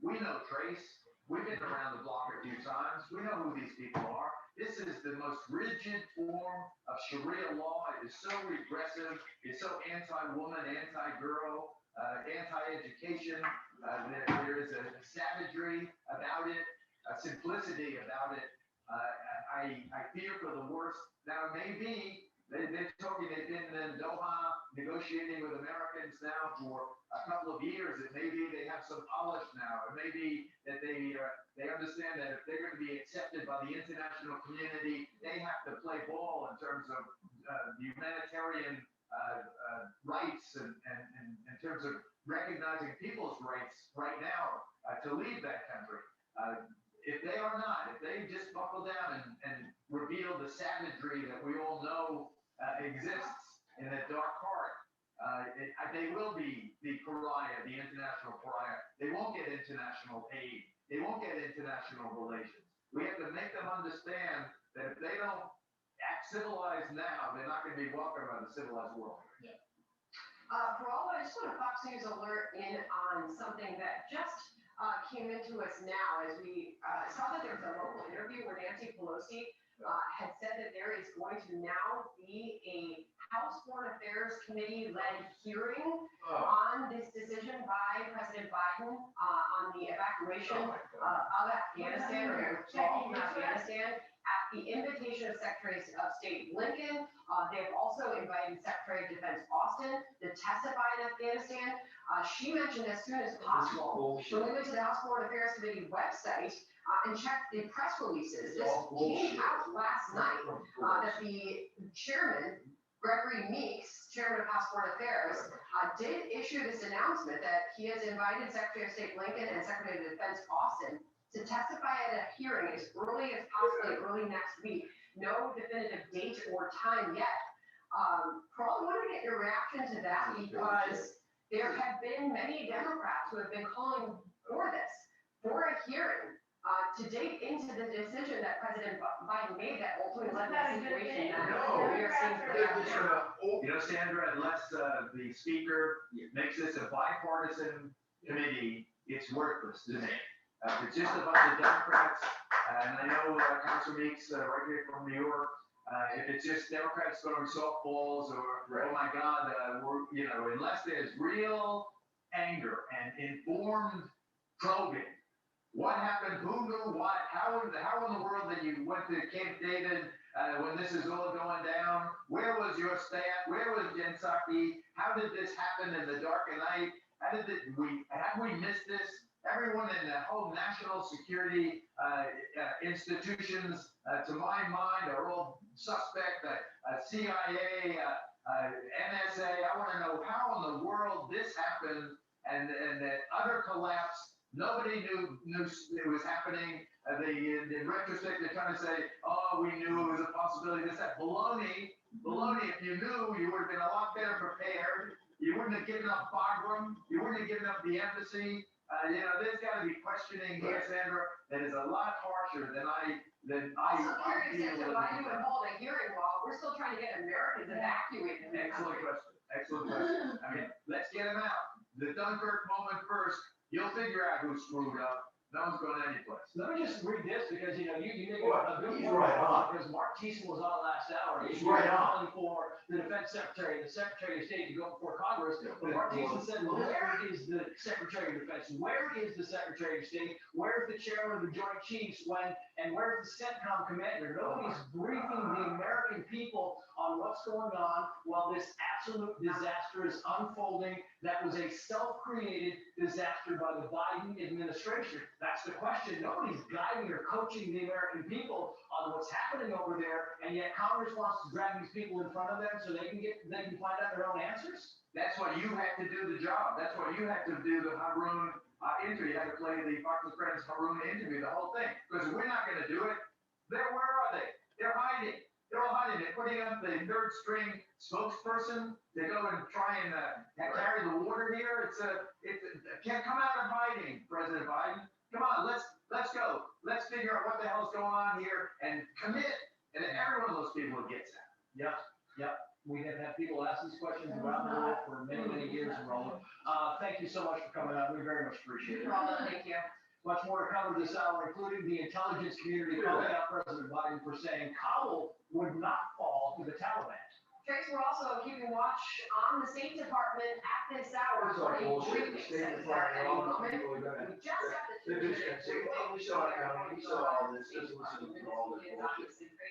we know Trace. We've been around the block a few times. We know who these people are. This is the most rigid form of Sharia law. It is so regressive. It's so anti-woman, anti-girl, anti-education. There is a savagery about it, a simplicity about it. I fear for the worst. Now, maybe they told me they've been in Doha, negotiating with Americans now for a couple of years. It may be they have some polish now. It may be that they understand that if they're going to be accepted by the international community, they have to play ball in terms of humanitarian rights and in terms of recognizing people's rights right now to leave that country. If they are not, if they just buckle down and reveal the savagery that we all know exists in that dark heart, they will be the pariah, the international pariah. They won't get international aid. They won't get international relations. We have to make them understand that if they don't act civilized now, they're not going to be welcomed by the civilized world. Yeah. For all, I just want a Fox News alert in on something that just came into us now as we saw that there was a local interview where Nancy Pelosi had said that there is going to now be a House Foreign Affairs Committee-led hearing on this decision by President Biden on the evacuation of Afghanistan or withdrawal from Afghanistan at the invitation of Secretary of State Blinken. They have also invited Secretary of Defense Austin to testify in Afghanistan. She mentioned as soon as possible. When we went to the House Foreign Affairs Committee website and checked the press releases, this came out last night that the chairman, Gregory Meeks, chairman of House Foreign Affairs, did issue this announcement that he has invited Secretary of State Blinken and Secretary of Defense Austin to testify at a hearing as early as possibly early next week. No definitive date or time yet. Carl, I wanted to get your reaction to that because there have been many Democrats who have been calling for this, for a hearing, to date into the decision that President Biden made that ultimately led to the situation that we are seeing today. You know, Sandra, unless the speaker makes this a bipartisan committee, it's worthless to me. If it's just about the Democrats, and I know Councilor Meeks right here from New York, if it's just Democrats throwing softballs or, oh my God, unless there's real anger and informed probing, what happened, who knew what, how in the world that you went to Camp David when this is all going down? Where was your staff? Where was Jen Psaki? How did this happen in the dark of night? Have we missed this? Everyone in the whole national security institutions, to my mind, are all suspect. CIA, NSA. I want to know how in the world this happened and that utter collapse. Nobody knew it was happening. In retrospect, they're trying to say, oh, we knew it was a possibility. This, that baloney. If you knew, you would have been a lot better prepared. You wouldn't have given up Bagram. You wouldn't have given up the embassy. There's got to be questioning here, Sandra, that is a lot harsher than I Also curious as to why you would hold a hearing while we're still trying to get Americans evacuated. Excellent question. I mean, let's get them out. The Dunkirk moment first. You'll figure out who screwed up. No one's going anyplace. Let me just read this because, you make a good He's point. right on. Because Mark Thiessen was on last hour. He's right on. Calling for the defense secretary and the secretary of state to go before Congress. But Mark Thiessen said, where is the secretary of defense? Where is the secretary of state? Where's the chairman of the Joint Chiefs and where's the CENTCOM commander? Nobody's briefing the American people on what's going on while this absolute disaster is unfolding. That was a self-created disaster by the Biden administration. That's the question. Nobody's guiding or coaching the American people on what's happening over there, and yet Congress wants to drag these people in front of them so they can find out their own answers. That's why you had to do the job. That's why you had to do the Haroon interview. You had to play the Fox and Friends Haroon interview, the whole thing. Because we're not going to do it. Where are they? They're hiding. They're all hiding. They're putting up the third string spokesperson to go and try and carry the water here. It can't come out of hiding, President Biden. Come on, let's go. Let's figure out what the hell's going on here and commit. And every one of those people gets that. Yep. We have had people ask these questions around the world for many, many years, Roland. Thank you so much for coming out. We very much appreciate it. Roland, thank you. Much more to cover this hour, including the intelligence community calling out President Biden for saying Kabul would not fall to the Taliban. Trace, we're also keeping watch on the State Department at this hour. It's all for a bullshit. briefing The State session Department, at all any these moment. people are gonna. We just have They're the. just gonna say, well, we saw it coming, we saw all this, just listen to all this bullshit.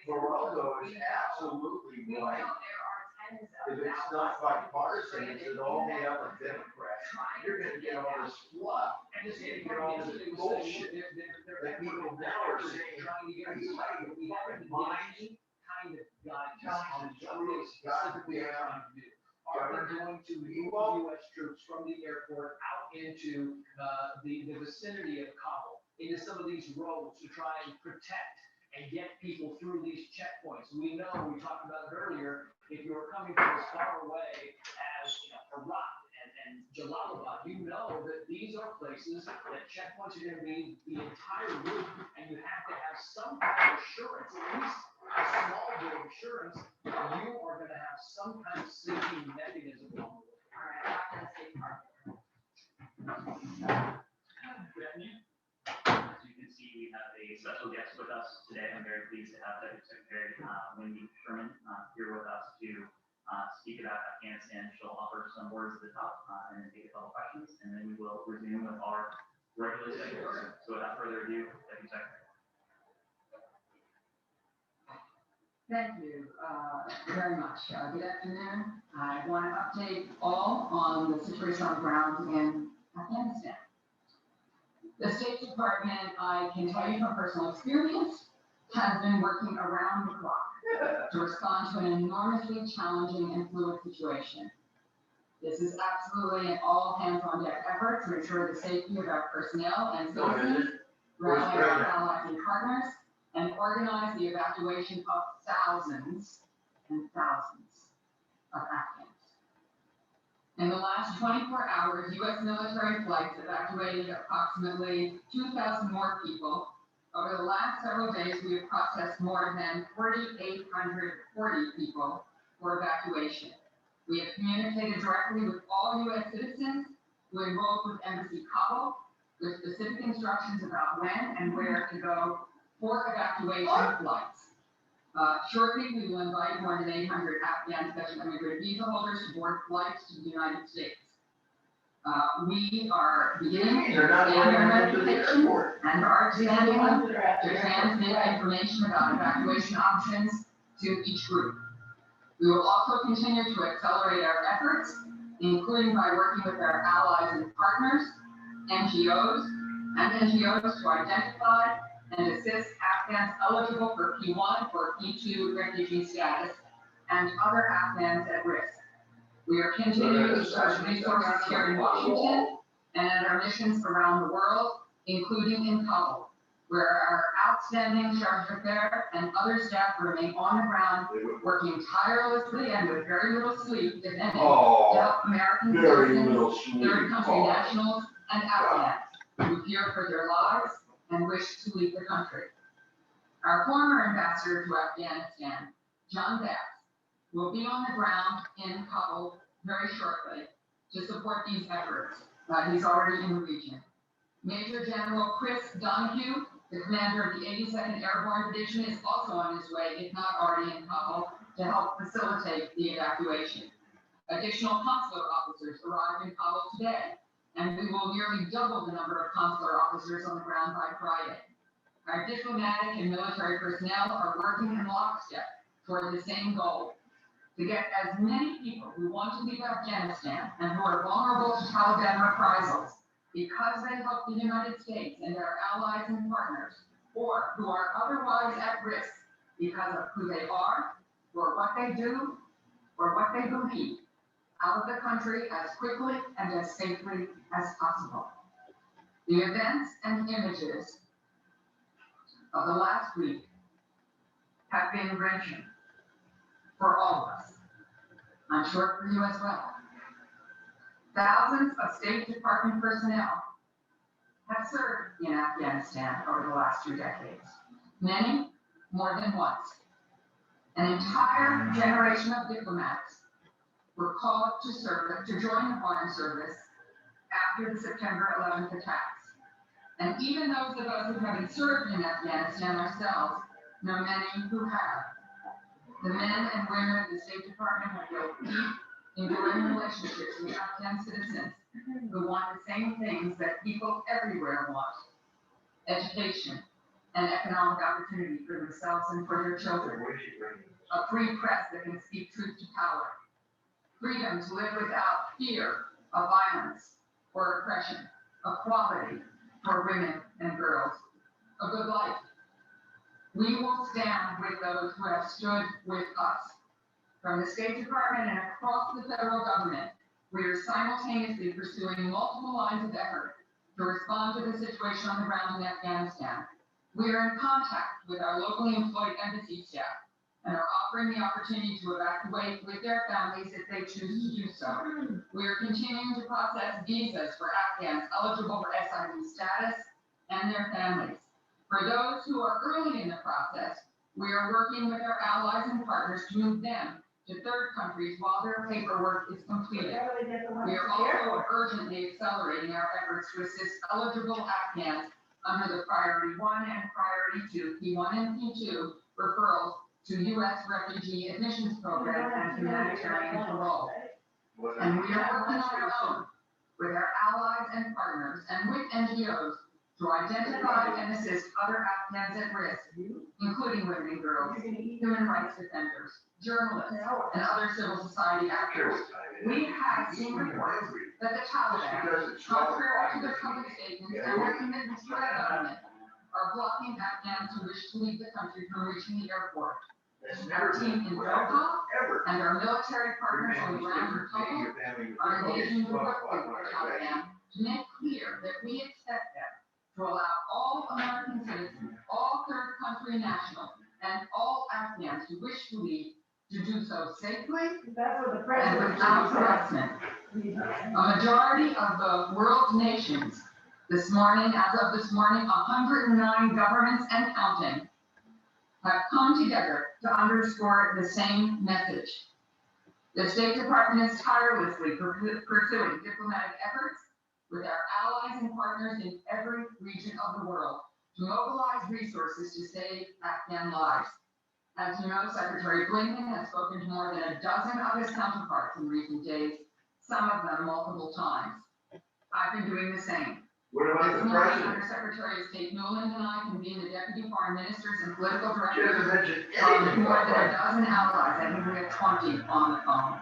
Geraldo is absolutely We know right. there are tens If of it's thousands. not bipartisan, it's an all made up of Democrats. You're gonna get all this fluff. And this You're is gonna get all this bullshit that people now are saying, trying to get are us you started, out but we of haven't your been mind? any kind of guidance on what they specifically are trying to do. Are they going to move US troops from the airport out into the vicinity of Kabul, into some of these roads to try and protect and get people through these checkpoints? We know, we talked about it earlier, if you're coming from as far away as, Herat and Jalalabad, you know that these are places that checkpoints are gonna be the entire route, and you have to have some kind of assurance, at least a small bit of assurance, that you are gonna have some kind of safety mechanism along the way. All right, I'm not gonna say part. Good afternoon. As you can see, we have a special guest with us today. I'm very pleased to have Secretary Wendy Sherman here with us to speak about Afghanistan. She'll offer some words at the top and then take a couple questions, and then we will resume with our regular segment. So without further ado, Deputy Secretary. Thank you very much. Good afternoon. I want to update all on the situation on the ground in Afghanistan. The State Department, I can tell you from personal experience, has been working around the clock to respond to an enormously challenging and fluid situation. This is absolutely an all hands on deck effort to ensure the safety of our personnel and citizens, rally our allies and partners, and organize the evacuation of thousands and thousands of Afghans. In the last 24 hours, U.S. military flights evacuated approximately 2,000 more people. Over the last several days, we have processed more than 4,840 people for evacuation. We have communicated directly with all U.S. citizens who enrolled with Embassy Kabul with specific instructions about when and where to go for evacuation flights. Shortly, we will invite more than 800 Afghan special immigrant visa holders to board flights to the United States. We are beginning to They're not expand our going into the notifications airport. and are expanding them to transmit information about evacuation options to each group. We will also continue to accelerate our efforts, including by working with our allies and partners, NGOs to identify and assist Afghans eligible for P1 or P2 refugee status and other Afghans at risk. We are continuing to stretch resources here in Washington and at our missions around the world, including in Kabul, where our outstanding charge d'affaires and other staff remain on the ground, working tirelessly and with very little sleep, if any, to help American Very citizens, little sleep. third country nationals, and Afghans who fear for their lives and wish to leave the country. Our former ambassador to Afghanistan, John Bass, will be on the ground in Kabul very shortly to support these efforts. He's already in the region. Major General Chris Donahue, the commander of the 82nd Airborne Division, is also on his way, if not already in Kabul, to help facilitate the evacuation. Additional consular officers arrived in Kabul today, and we will nearly double the number of consular officers on the ground by Friday. Our diplomatic and military personnel are working in lockstep toward the same goal: to get as many people who want to leave Afghanistan and who are vulnerable to Taliban reprisals because they help the United States and our allies and partners, or who are otherwise at risk because of who they are, or what they do, or what they believe, out of the country as quickly and as safely as possible. The events and images of the last week have been wrenching for all of us. I'm sure for you as well. Thousands of State Department personnel have served in Afghanistan over the last 2 decades, many more than once. An entire generation of diplomats were called to join the Foreign Service after the September 11th attacks. And even those of us who haven't served in Afghanistan ourselves know many who have. The men and women of the State Department have built deep, enduring relationships with Afghan citizens who want the same things that people everywhere want: education and economic opportunity for themselves and for their children, a free press that can speak truth to power, freedom to live without fear of violence or oppression, equality for women and girls, a good life. We will stand with those who have stood with us. From the State Department and across the federal government, we are simultaneously pursuing multiple lines of effort to respond to the situation on the ground in Afghanistan. We are in contact with our locally employed embassy staff and are offering the opportunity to evacuate with their families if they choose to do so. We are continuing to process visas for Afghans eligible for SIV status and their families. For those who are early in the process, we are working with our allies and partners to move them to third countries while their paperwork is completed. We are also urgently accelerating our efforts to assist eligible Afghans under the Priority 1 and Priority 2, P1 and P2 referrals to U.S. Refugee Admissions Program and humanitarian parole. And we are working on our own with our allies and partners and with NGOs to identify and assist other Afghans at risk, including women and girls, human rights defenders, journalists, and other civil society actors. We have seen reports that the Taliban, contrary to their public statements and their commitments to our government, are blocking Afghans who wish to leave the country from reaching the airport. Our team in Doha and our military partners on the ground in Kabul are engaging directly with the Taliban to make clear that we expect them to allow all American citizens, all third country nationals, and all Afghans who wish to leave to do so safely and without harassment. A majority of the world's nations this morning, as of this morning, 109 governments and counting, have come together to underscore the same message. The State Department is tirelessly pursuing diplomatic efforts with our allies and partners in every region of the world to mobilize resources to save Afghan lives. As you know, Secretary Blinken has spoken to more than a dozen of his counterparts in recent days, some of them multiple times. I've been doing the same. What about This the morning, president? Under Secretary of State Nuland and I convened the deputy foreign ministers and political She directors hasn't mentioned from anything more about than a that. dozen allies, I think we have 20 on the phone,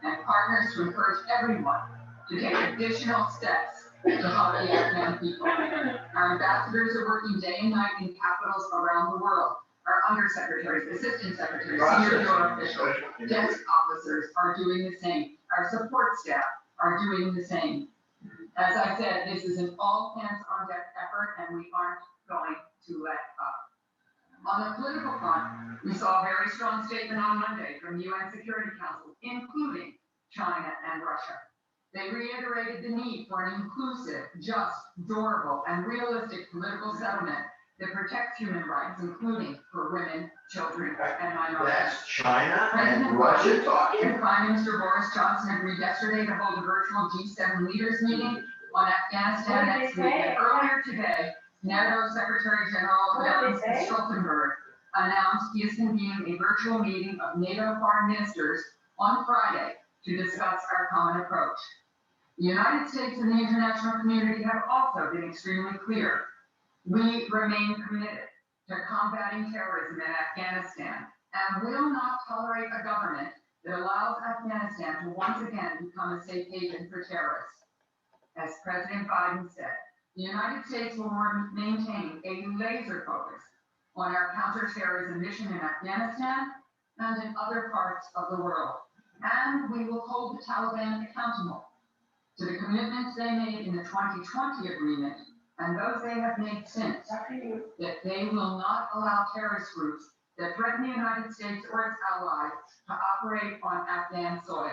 and partners to encourage everyone to take additional steps to help the Afghan people. Our ambassadors are working day and night in capitals around the world. Our undersecretaries, assistant secretaries, senior bureau officials, desk officers are doing the same. Our support staff are doing the same. As I said, this is an all hands on deck effort and we aren't going to let up. On the political front, we saw a very strong statement on Monday from the UN Security Council, including China and Russia. They reiterated the need for an inclusive, just, durable, and realistic political settlement that protects human rights, including for women, children, and minorities. That's China President and Russia Biden talking? and Prime Minister Boris Johnson agreed yesterday to hold a virtual G7 leaders meeting on Afghanistan next week. And earlier today, NATO Secretary General Jens Stoltenberg announced he is convening a virtual meeting of NATO foreign ministers on Friday to discuss our common approach. The United States and the international community have also been extremely clear. We remain committed to combating terrorism in Afghanistan and will not tolerate a government that allows Afghanistan to once again become a safe haven for terrorists. As President Biden said, the United States will maintain a laser focus on our counterterrorism mission in Afghanistan and in other parts of the world. And we will hold the Taliban accountable to the commitments they made in the 2020 agreement and those they have made since, that they will not allow terrorist groups that threaten the United States or its allies to operate on Afghan soil.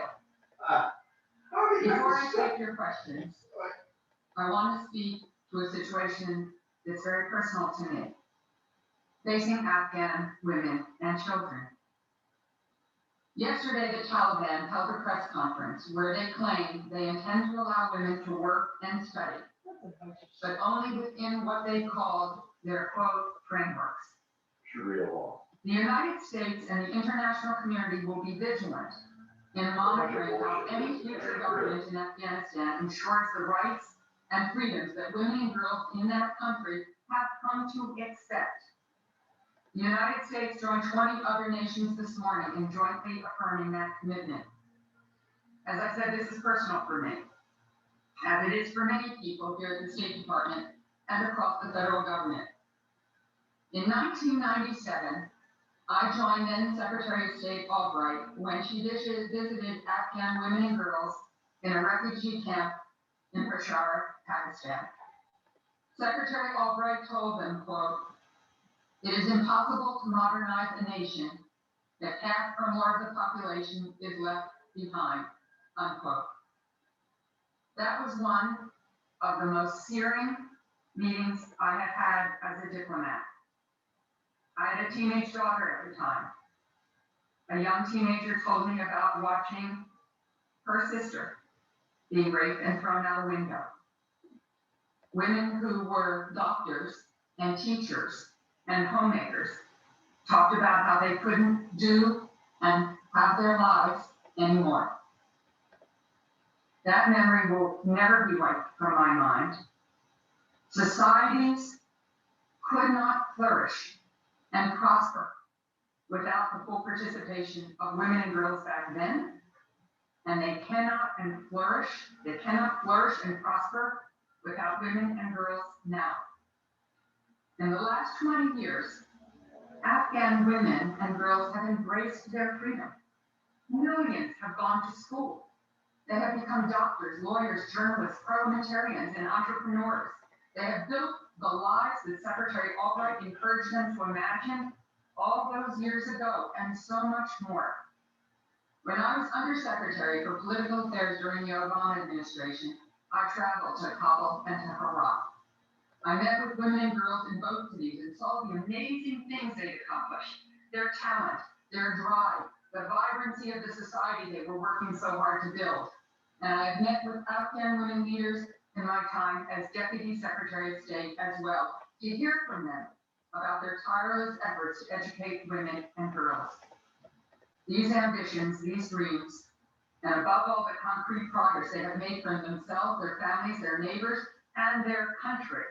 Before I take your questions, I want to speak to a situation that's very personal to me, facing Afghan women and children. Yesterday, the Taliban held a press conference where they claimed they intend to allow women to work and study, but only within what they called their quote frameworks. Sharia law. The United States and the international community will be vigilant in monitoring how any future government in Afghanistan ensures the rights and freedoms that women and girls in that country have come to expect. The United States joined 20 other nations this morning in jointly affirming that commitment. As I said, this is personal for me, as it is for many people here at the State Department and across the federal government. In 1997, I joined then Secretary of State Albright when she visited Afghan women and girls in a refugee camp in Peshawar, Pakistan. Secretary Albright told them, quote, "It is impossible to modernize a nation if half or more of the population is left behind," unquote. That was one of the most searing meetings I have had as a diplomat. I had a teenage daughter at the time. A young teenager told me about watching her sister being raped and thrown out a window. Women who were doctors and teachers and homemakers talked about how they couldn't do and have their lives anymore. That memory will never be wiped from my mind. Societies could not flourish and prosper without the full participation of women and girls back then, and they cannot flourish and prosper without women and girls now. In the last 20 years, Afghan women and girls have embraced their freedom. Millions have gone to school. They have become doctors, lawyers, journalists, parliamentarians, and entrepreneurs. They have built the lives that Secretary Albright encouraged them to imagine all those years ago, and so much more. When I was Undersecretary for Political Affairs during the Obama administration, I traveled to Kabul and to Herat. I met with women and girls in both cities and saw the amazing things they'd accomplished, their talent, their drive, the vibrancy of the society they were working so hard to build. And I have met with Afghan women leaders in my time as Deputy Secretary of State as well, to hear from them about their tireless efforts to educate women and girls. These ambitions, these dreams, and above all, the concrete progress they have made for themselves, their families, their neighbors, and their country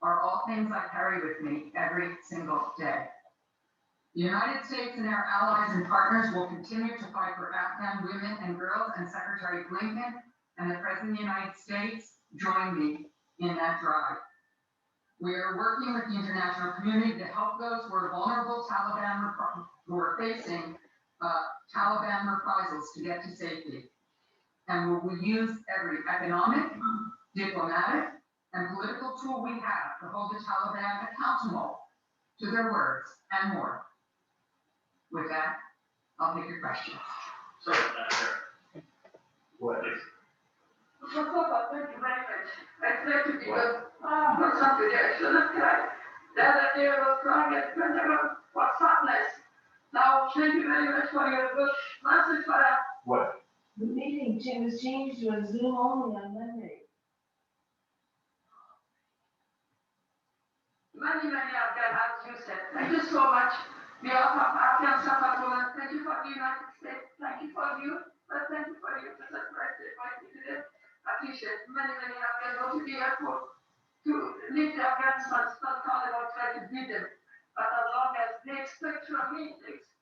are all things I carry with me every single day. The United States and our allies and partners will continue to fight for Afghan women and girls, and Secretary Blinken and the President of the United States join me in that drive. We are working with the international community to help those who are vulnerable who are facing Taliban reprisals to get to safety. And we will use every economic, diplomatic, and political tool we have to hold the Taliban accountable to their words and more. With that, I'll take your questions. Sorry about that, sir. What? Thank you very much. I tried to be good. For something I shouldn't cry. The other day I was crying at Pentagon for sadness. Now, thank you very much for your good message for us. What? The meeting was changed to a Zoom only on Monday. Many Afghan, as you said. Thank you so much. We all have Afghan support. Thank you for the United States. Thank you for you. But thank you for your visit. Appreciate many Afghans go to the airport to leave the Afghanistan. It's not Taliban try to beat them. But as long as they expect from me,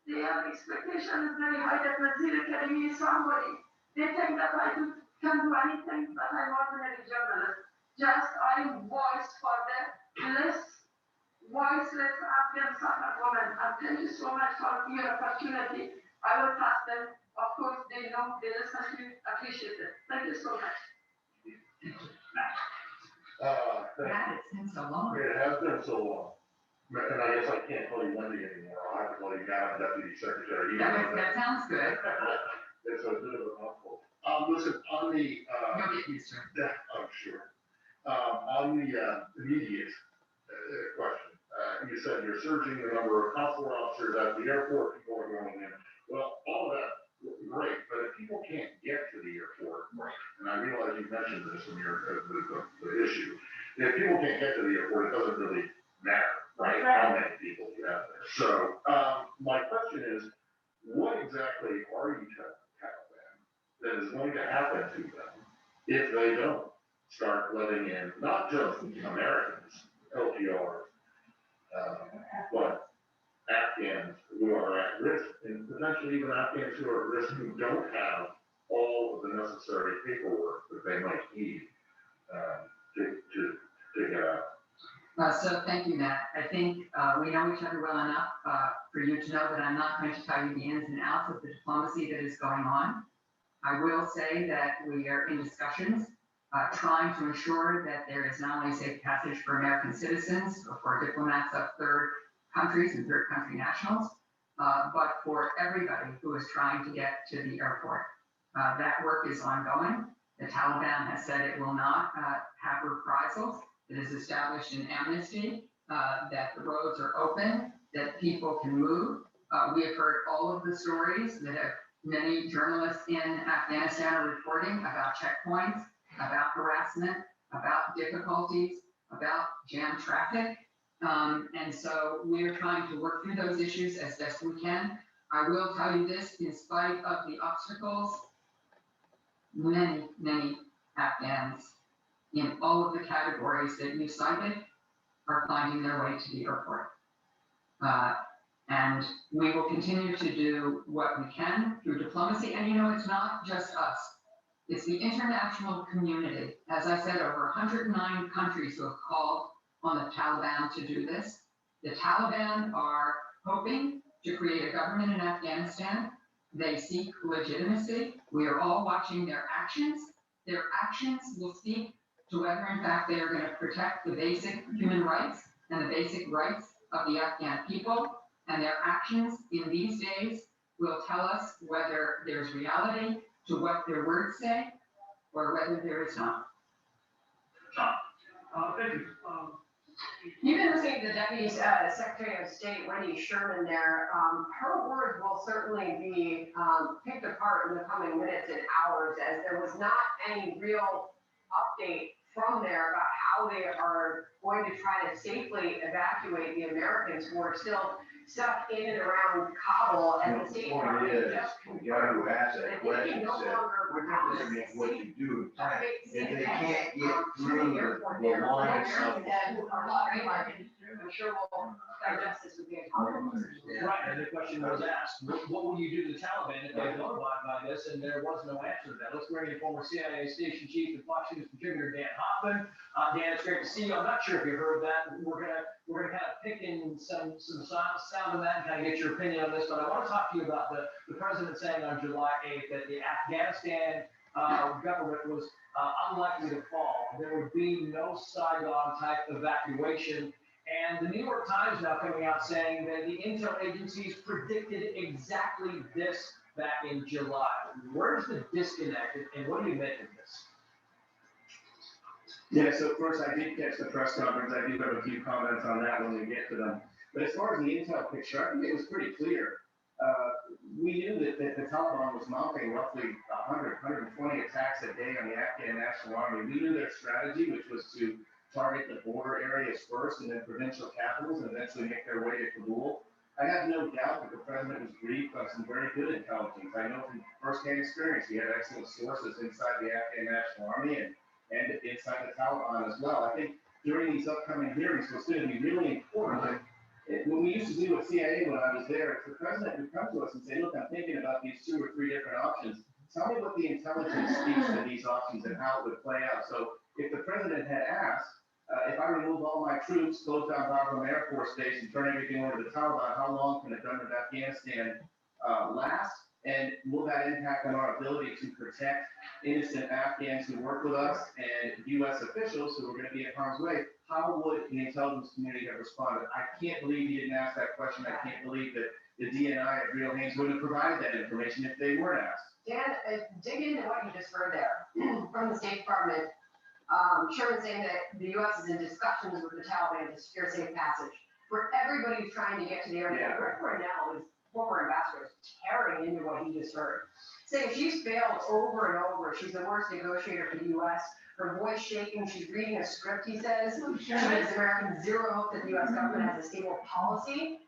their expectation is very high that Nazir Academy is somebody. They think that I can do anything, but I'm ordinary journalist. Just I'm voice for the less voiceless Afghan support women. And thank you so much for your opportunity. I will pass them. Of course, they know, they listen to you, appreciate it. Thank you so much. God, it's been so long. It has been so long. And I guess I can't call you Wendy anymore. I'll have to call you now Deputy Secretary. That sounds good. It's a bit of a mouthful. Listen, on the, You'll get used to it. I'm sure. On the immediate question, you said you're surging the number of consular officers at the airport, people are going in. Well, all of that, great, but if people can't get to the airport, and I realize you mentioned this in your, the issue, if people can't get to the airport, it doesn't really matter, right? How many people you have there. So, my question is, what exactly are you telling Taliban that is going to happen to them if they don't start letting in not just Americans, LPRs, but Afghans who are at risk, and potentially even Afghans who are at risk who don't have all of the necessary paperwork that they might need to get out. So thank you, Matt. I think we know each other well enough for you to know that I'm not going to tell you the ins and outs of the diplomacy that is going on. I will say that we are in discussions trying to ensure that there is not only safe passage for American citizens or for diplomats of third countries and third country nationals, but for everybody who is trying to get to the airport. That work is ongoing. The Taliban has said it will not have reprisals. It is established an amnesty, that the roads are open, that people can move. We have heard all of the stories that many journalists in Afghanistan are reporting about checkpoints, about harassment, about difficulties, about jammed traffic. And so we're trying to work through those issues as best we can. I will tell you this, in spite of the obstacles, many Afghans in all of the categories that you cited are finding their way to the airport. And we will continue to do what we can through diplomacy. And it's not just us. It's the international community. As I said, over 109 countries who have called on the Taliban to do this. The Taliban are hoping to create a government in Afghanistan. They seek legitimacy. We are all watching their actions. Their actions will speak to whether in fact they are going to protect the basic human rights and the basic rights of the Afghan people. And their actions in these days will tell us whether there's reality to what their words say or whether there is not. Thank you. You've been listening to the Deputy Secretary of State, Wendy Sherman there. Her words will certainly be picked apart in the coming minutes and hours, as there was not any real update from there about how they are going to try to safely evacuate the Americans who are still stuck in and around Kabul, and the State Department just You gotta confirmed ask that that they question, can no said, longer what have does it mean, what you do? If If they can't get through the lines of. I'm sure we'll digest this with the Right, and the question was asked, what will you do to the Taliban if they don't abide by this? And there was no answer to that. Let's bring in former CIA station chief and Fox News contributor Dan Hoffman. Dan, it's great to see you. I'm not sure if you heard that. We're gonna kind of pick in some sound of that and kind of get your opinion on this. But I want to talk to you about the president saying on July 8th that the Afghanistan government was unlikely to fall. There would be no Saigon type evacuation. And the New York Times now coming out saying that the intel agencies predicted exactly this back in July. Where's the disconnect, and what do you make of this? Yeah, so first I did catch the press conference. I do have a few comments on that when we get to them. But as far as the intel picture, I think it was pretty clear. We knew that the Taliban was mounting roughly 100, 120 attacks a day on the Afghan National Army. We knew their strategy, which was to target the border areas first and then provincial capitals and eventually make their way to Kabul. I have no doubt that the president was briefed on some very good intelligence. I know from firsthand experience, he had excellent sources inside the Afghan National Army and inside the Taliban as well. I think during these upcoming hearings, what's going to be really important, when we used to do with CIA when I was there, the president would come to us and say, look, I'm thinking about these 2 or 3 different options. Tell me what the intelligence speaks to these options and how it would play out. So if the president had asked, if I remove all my troops, close down Bagram Air Force Base and turn everything over to the Taliban, how long can the government of Afghanistan last? And will that impact on our ability to protect innocent Afghans who work with us and U.S. officials who are going to be in harm's way? How would the intelligence community have responded? I can't believe he didn't ask that question. I can't believe that the DNI at Real Haynes wouldn't have provided that information if they weren't asked. Dan, dig into what you just heard there from the State Department. Sherman saying that the U.S. is in discussions with the Taliban to secure safe passage for everybody who's trying to get to the airport. Yeah. Rick Cornell, his former ambassador, is tearing into what he just heard, saying she's failed over and over. She's the worst negotiator for the U.S. Her voice shaking. She's reading a script, he says. She gives Americans zero hope that the U.S. government has a stable policy.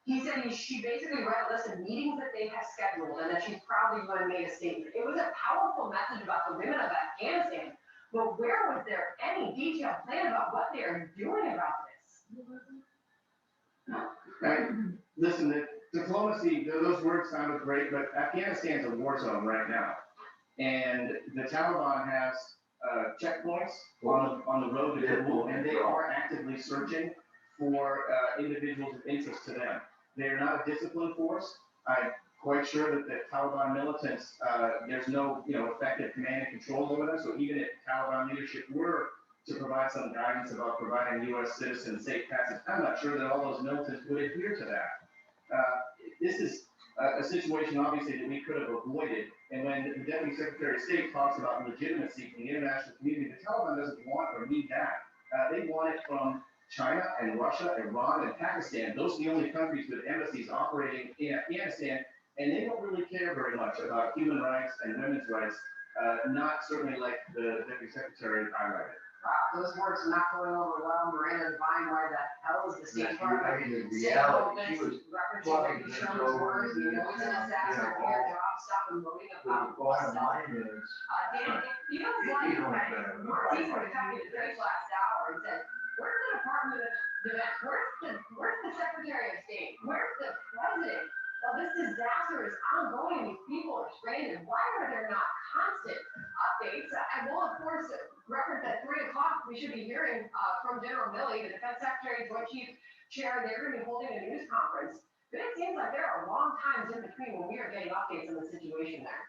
He said she basically read a list of meetings that they have scheduled and that she's proudly going to make a statement. It was a powerful message about the women of Afghanistan. But where was there any detailed plan about what they are doing about this? Right. Listen, the diplomacy, those words sounded great, but Afghanistan's a war zone right now. And the Taliban has checkpoints on the road to Kabul, and they are actively searching for individuals of interest to them. They are not a disciplined force. I'm quite sure that the Taliban militants, there's no effective command and control over them. So even if Taliban leadership were to provide some guidance about providing U.S. citizens safe passage, I'm not sure that all those militants would adhere to that. This is a situation, obviously, that we could have avoided. And when the Deputy Secretary of State talks about legitimacy from the international community, the Taliban doesn't want or need that. They want it from China and Russia, Iran, and Pakistan. Those are the only countries with embassies operating in Afghanistan, and they don't really care very much about human rights and women's rights, not certainly like the Deputy Secretary highlighted. Those words are not going over well. Miranda Devine, why the hell is the State Department? In State reality, she Department was referencing Ricky Sherman's words, you know, he's an assassin, do your job, stop unloading the about bottom stuff. line is, Dan, it feels like, Martine was talking to Grace last hour and said, where's the Department of Defense? Where's the Secretary of State? Where's the President? Well, this disaster is ongoing. These people are stranded. Why are there not constant updates? I will, of course, reference at 3 o'clock, we should be hearing from General Milley, the Defense Secretary, Joint Chief Chair. They're going to be holding a news conference. But it seems like there are long times in between when we are getting updates on the situation there.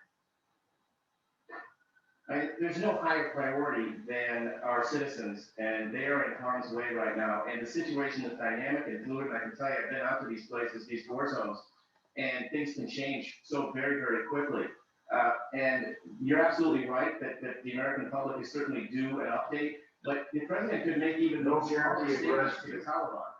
There's no higher priority than our citizens, and they are in harm's way right now. And the situation is dynamic and fluid. And I can tell you, I've been out to these places, these war zones, and things can change so very, very quickly. And you're absolutely right that the American public is certainly due an update, but the president could make even more guarantee statements to the Taliban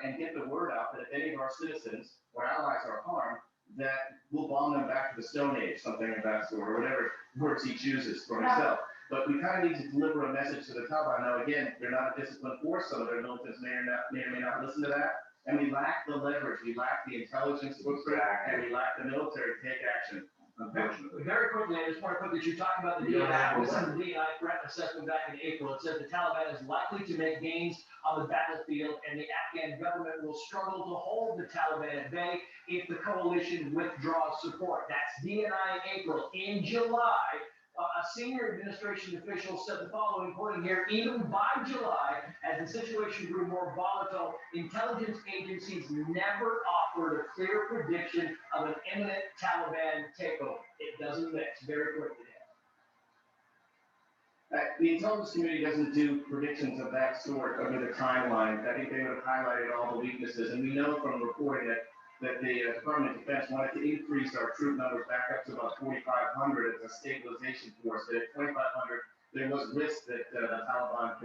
and get the word out that if any of our citizens or allies are harmed, that we'll bomb them back to the Stone Age, something of that sort, or whatever words he chooses for himself. But we kind of need to deliver a message to the Taliban. Now, again, they're not a disciplined force. Some of their militants may or may not listen to that. And we lack the leverage, we lack the intelligence footprint, and we lack the military to take action. Unfortunately. Very quickly, I just want to put that you're talking about the DNI. We sent the DNI threat assessment back in April. It said the Taliban is likely to make gains on the battlefield, and the Afghan government will struggle to hold the Taliban at bay if the coalition withdraws support. That's DNI in April. In July, a senior administration official said the following, quoting here, even by July, as the situation grew more volatile, intelligence agencies never offered a clear prediction of an imminent Taliban takeover. It doesn't mix. Very quickly. The intelligence community doesn't do predictions of that sort over the timeline. I think they would have highlighted all the weaknesses, and we know from reporting that the Department of Defense wanted to increase our troop numbers back up to about 4,500 as a stabilization force. But at 2,500, there was risk that the Taliban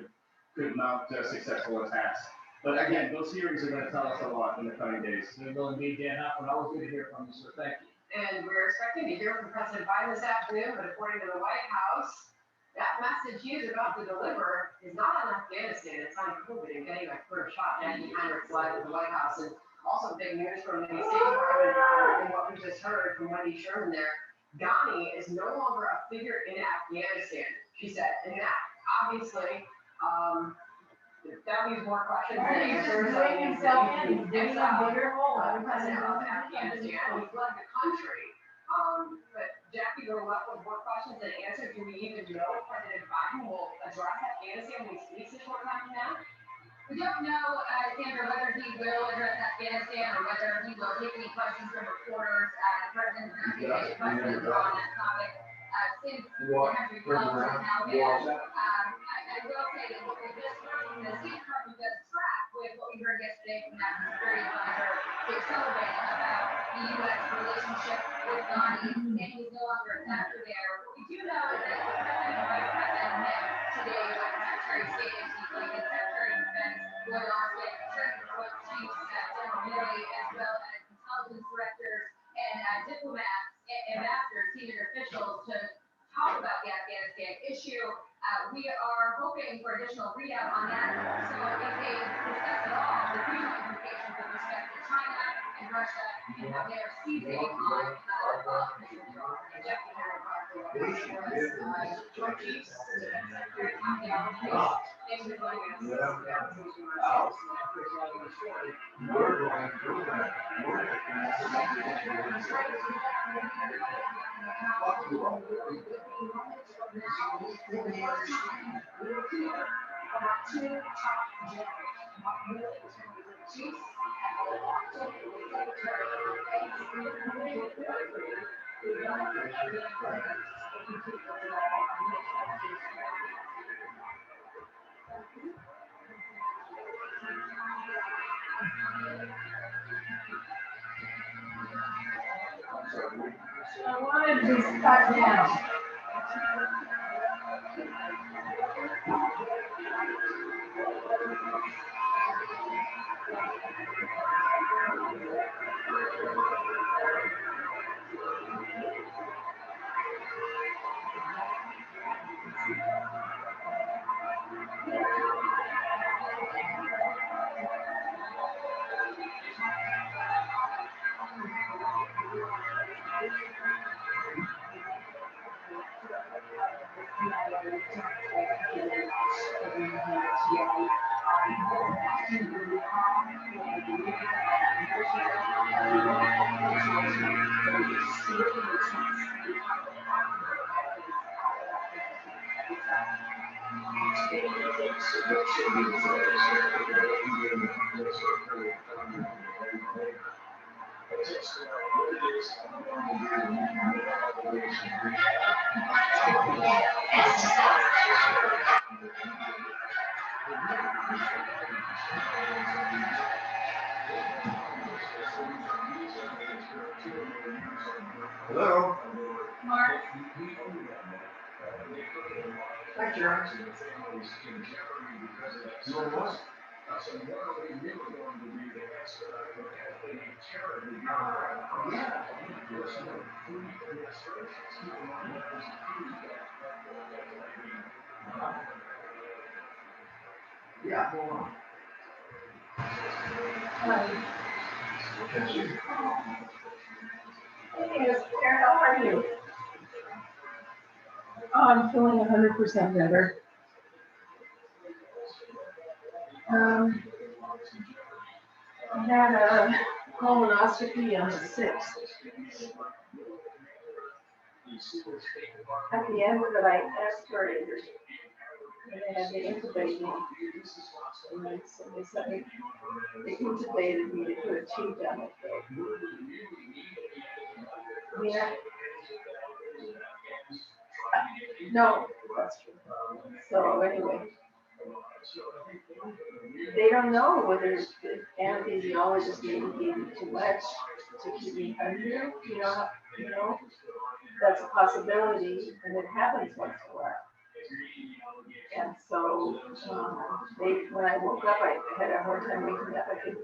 could mount successful attacks. But again, those hearings are going to tell us a lot in the coming days. They will indeed, Dan Hoffman. Always good to hear from you, sir. Thank you. And we're expecting to hear from President Biden this afternoon, but according to the White House, that message he is about to deliver is not on Afghanistan. It's on COVID and getting a first shot. Jackie Heinrich live at the White House. And also big news from the State Department and what we just heard from Wendy Sherman there. Ghani is no longer a figure in Afghanistan, she said. And that obviously that leaves more questions than answers. Doing himself in, he's digging a bigger hole. The president of Afghanistan, he's led the country. But Jackie, there are left with more questions than answers. Do we even know if President Biden will address Afghanistan when he speaks a short time from now? We don't know, Sandra, whether he will address Afghanistan or whether he will take any questions from reporters. The president's not going to take questions on that topic. Since the country loves the Taliban, I will say that what we just heard from the State Department does track with what we heard yesterday from National Security Advisor Jake Sullivan about the U.S. relationship with Ghani, and he's no longer a factor there. What we do know is that the President and Vice President met today with Secretary of State and Secretary of Defense, Lloyd Austin, Joint Chiefs General Milley, as well as intelligence directors and diplomats, ambassadors, senior officials to talk about the Afghanistan issue. We are hoping for additional readout on that. So if they discuss at all the future implications with respect to China and Russia and how they are seizing on I wanted to start now. Hello? Mark, Hi, Karen. You on what? Yeah, hold on. yes, Karen, how are you? Oh, I'm feeling 100% better. I had a colonoscopy on the 6th. At the end of it, I aspirated, and they had to intubate me. And then so they said they intubated me to put a tube down my throat. Yeah. No, that's true. So anyway, they don't know whether the anesthesiologist maybe gave me too much to keep me under, you know, that's a possibility, and it happens once in a while. And so, when I woke up, I had a hard time waking up. I could,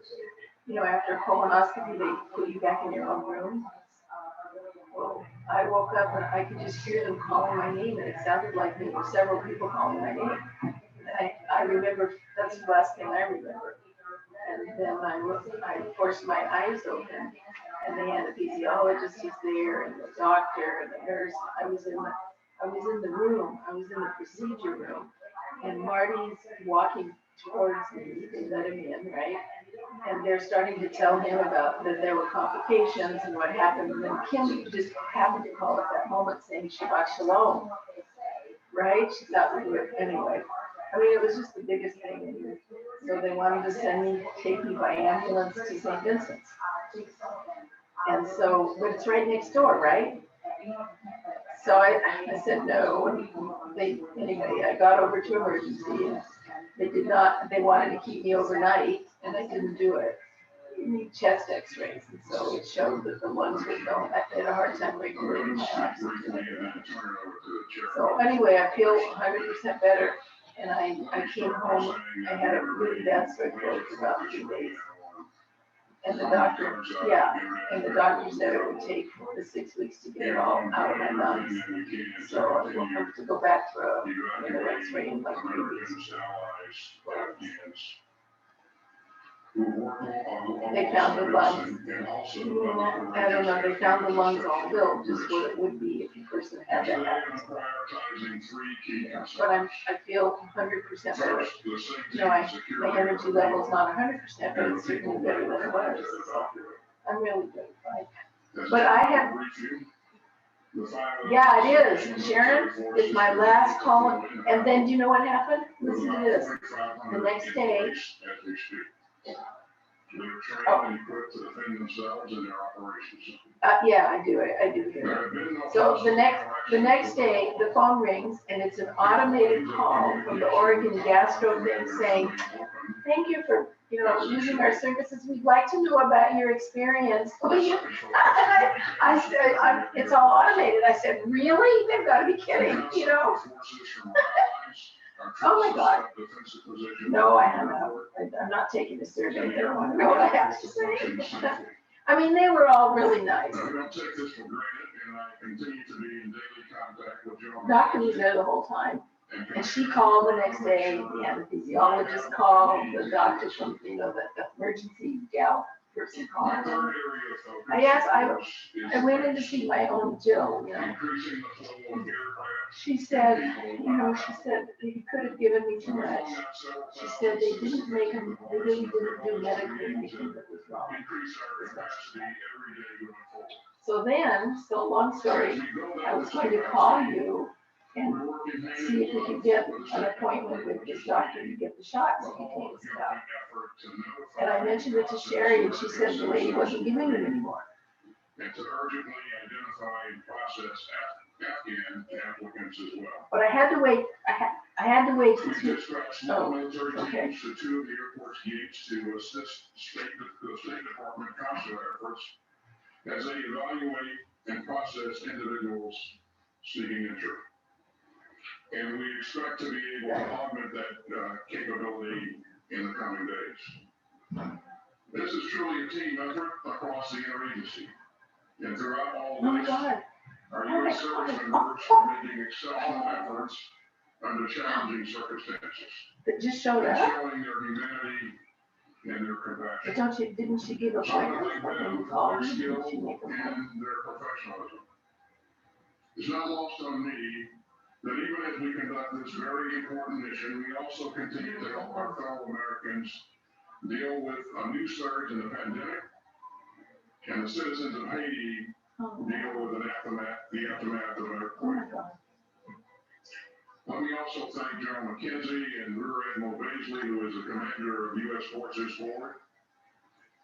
after colonoscopy, they put you back in your own room. Well, I woke up and I could just hear them calling my name, and it sounded like there were several people calling my name. And I remember, that's the last thing I remember. And then I forced my eyes open, and the anesthesiologist was there, and the doctor, and the nurse. I was in the room, I was in the procedure room, and Marty's walking towards me, they let him in, right? And they're starting to tell him about that there were complications and what happened, and then Kim just happened to call at that moment saying Shabbat Shalom, right? She thought we were, anyway. I mean, it was just the biggest thing. So they wanted to take me by ambulance to St. Vincent's. And so, but it's right next door, right? So I said no, and anyway, I got over to emergency, and they wanted to keep me overnight, and I didn't do it. You need chest x-rays, and so it showed that the lungs were going, I had a hard time regulating my oxygen. So anyway, I feel 100% better, and I came home, I had a really bad sore throat for about 2 days. And the doctor said it would take the 6 weeks to get it all out of my lungs. So I will have to go back for another x-ray in like 3 weeks. They found the lungs. I don't know, they found the lungs all filled, just what it would be if a person had that happen. But I feel 100% better. You know, my energy level's not 100%, but it's certainly better than it was. So I'm really good. But I have, yeah, it is. Sharon, it's my last call. And then do you know what happened? Listen to this. The next day. Oh. Yeah, I do hear it. So the next day, the phone rings and it's an automated call from the Oregon Gastro thing saying, thank you for, using our services. We'd like to know about your experience. Oh, yeah. I said, it's all automated. I said, really? They've got to be kidding, Oh my God. No, I hung up. I'm not taking the survey. They don't want to know what I have to say. I mean, they were all really nice. Doctor was there the whole time. And she called the next day, the anesthesiologist called, the doctor from, the emergency gal person called. I went in to see my own Jill, She said, he could have given me too much. She said they didn't make him, they really didn't do medically anything that was wrong. So long story, I was going to call you and see if we could get an appointment with this doctor to get the shots if he takes stuff. And I mentioned it to Sherry and she said the lady wasn't giving them anymore. And to urgently identify and process Afghan applicants as well. But I had to wait, I had to wait We to, dispatched small military teams to two of the airport's gates to assist the State Department consular efforts as they evaluate and process individuals seeking entry. And we expect to be able to augment that capability in the coming days. This is truly a team effort across the interagency. And throughout all this, our U.S. service members are making exceptional efforts under challenging circumstances. But just show that. Showing their humanity and their compassion. But didn't she give a Some point? of their skill and their professionalism. It's not lost on me that even as we conduct this very important mission, we also continue to help our fellow Americans deal with a new surge in the pandemic and the citizens of Haiti deal with the aftermath of an earthquake. Let me also thank General McKenzie and Rear Admiral Baisley, who is the commander of U.S. Forces Forward,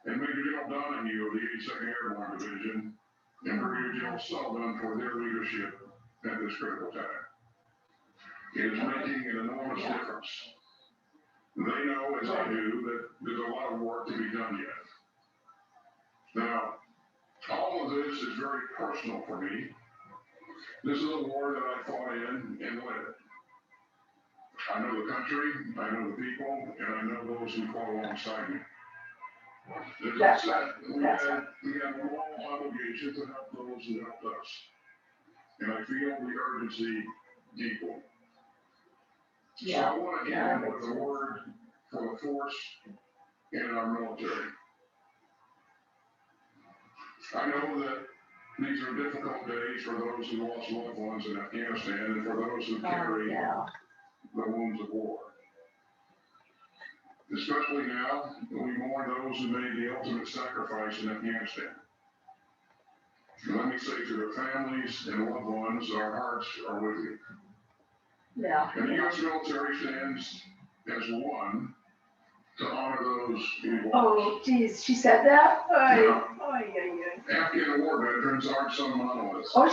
and Major General Donahue of the 82nd Airborne Division, and Brigadier General Sullivan for their leadership at this critical time. It is making an enormous difference. They know, as I do, that there's a lot of work to be done yet. Now, all of this is very personal for me. This is a war that I fought in and led. I know the country, I know the people, and I know those who fought alongside me. As I said, we have a moral obligation to help those who helped us. And I feel the urgency deeply. So I want to end with a word for the force and our military. I know that these are difficult days for those who lost loved ones in Afghanistan and for those who carry the wounds of war. Especially now, we mourn those who made the ultimate sacrifice in Afghanistan. And let me say to their families and loved ones, our hearts are with you. Yeah. And the U.S. military stands as one to honor those who lost. Oh, geez, she said that? Now, Afghan war veterans aren't some monoliths.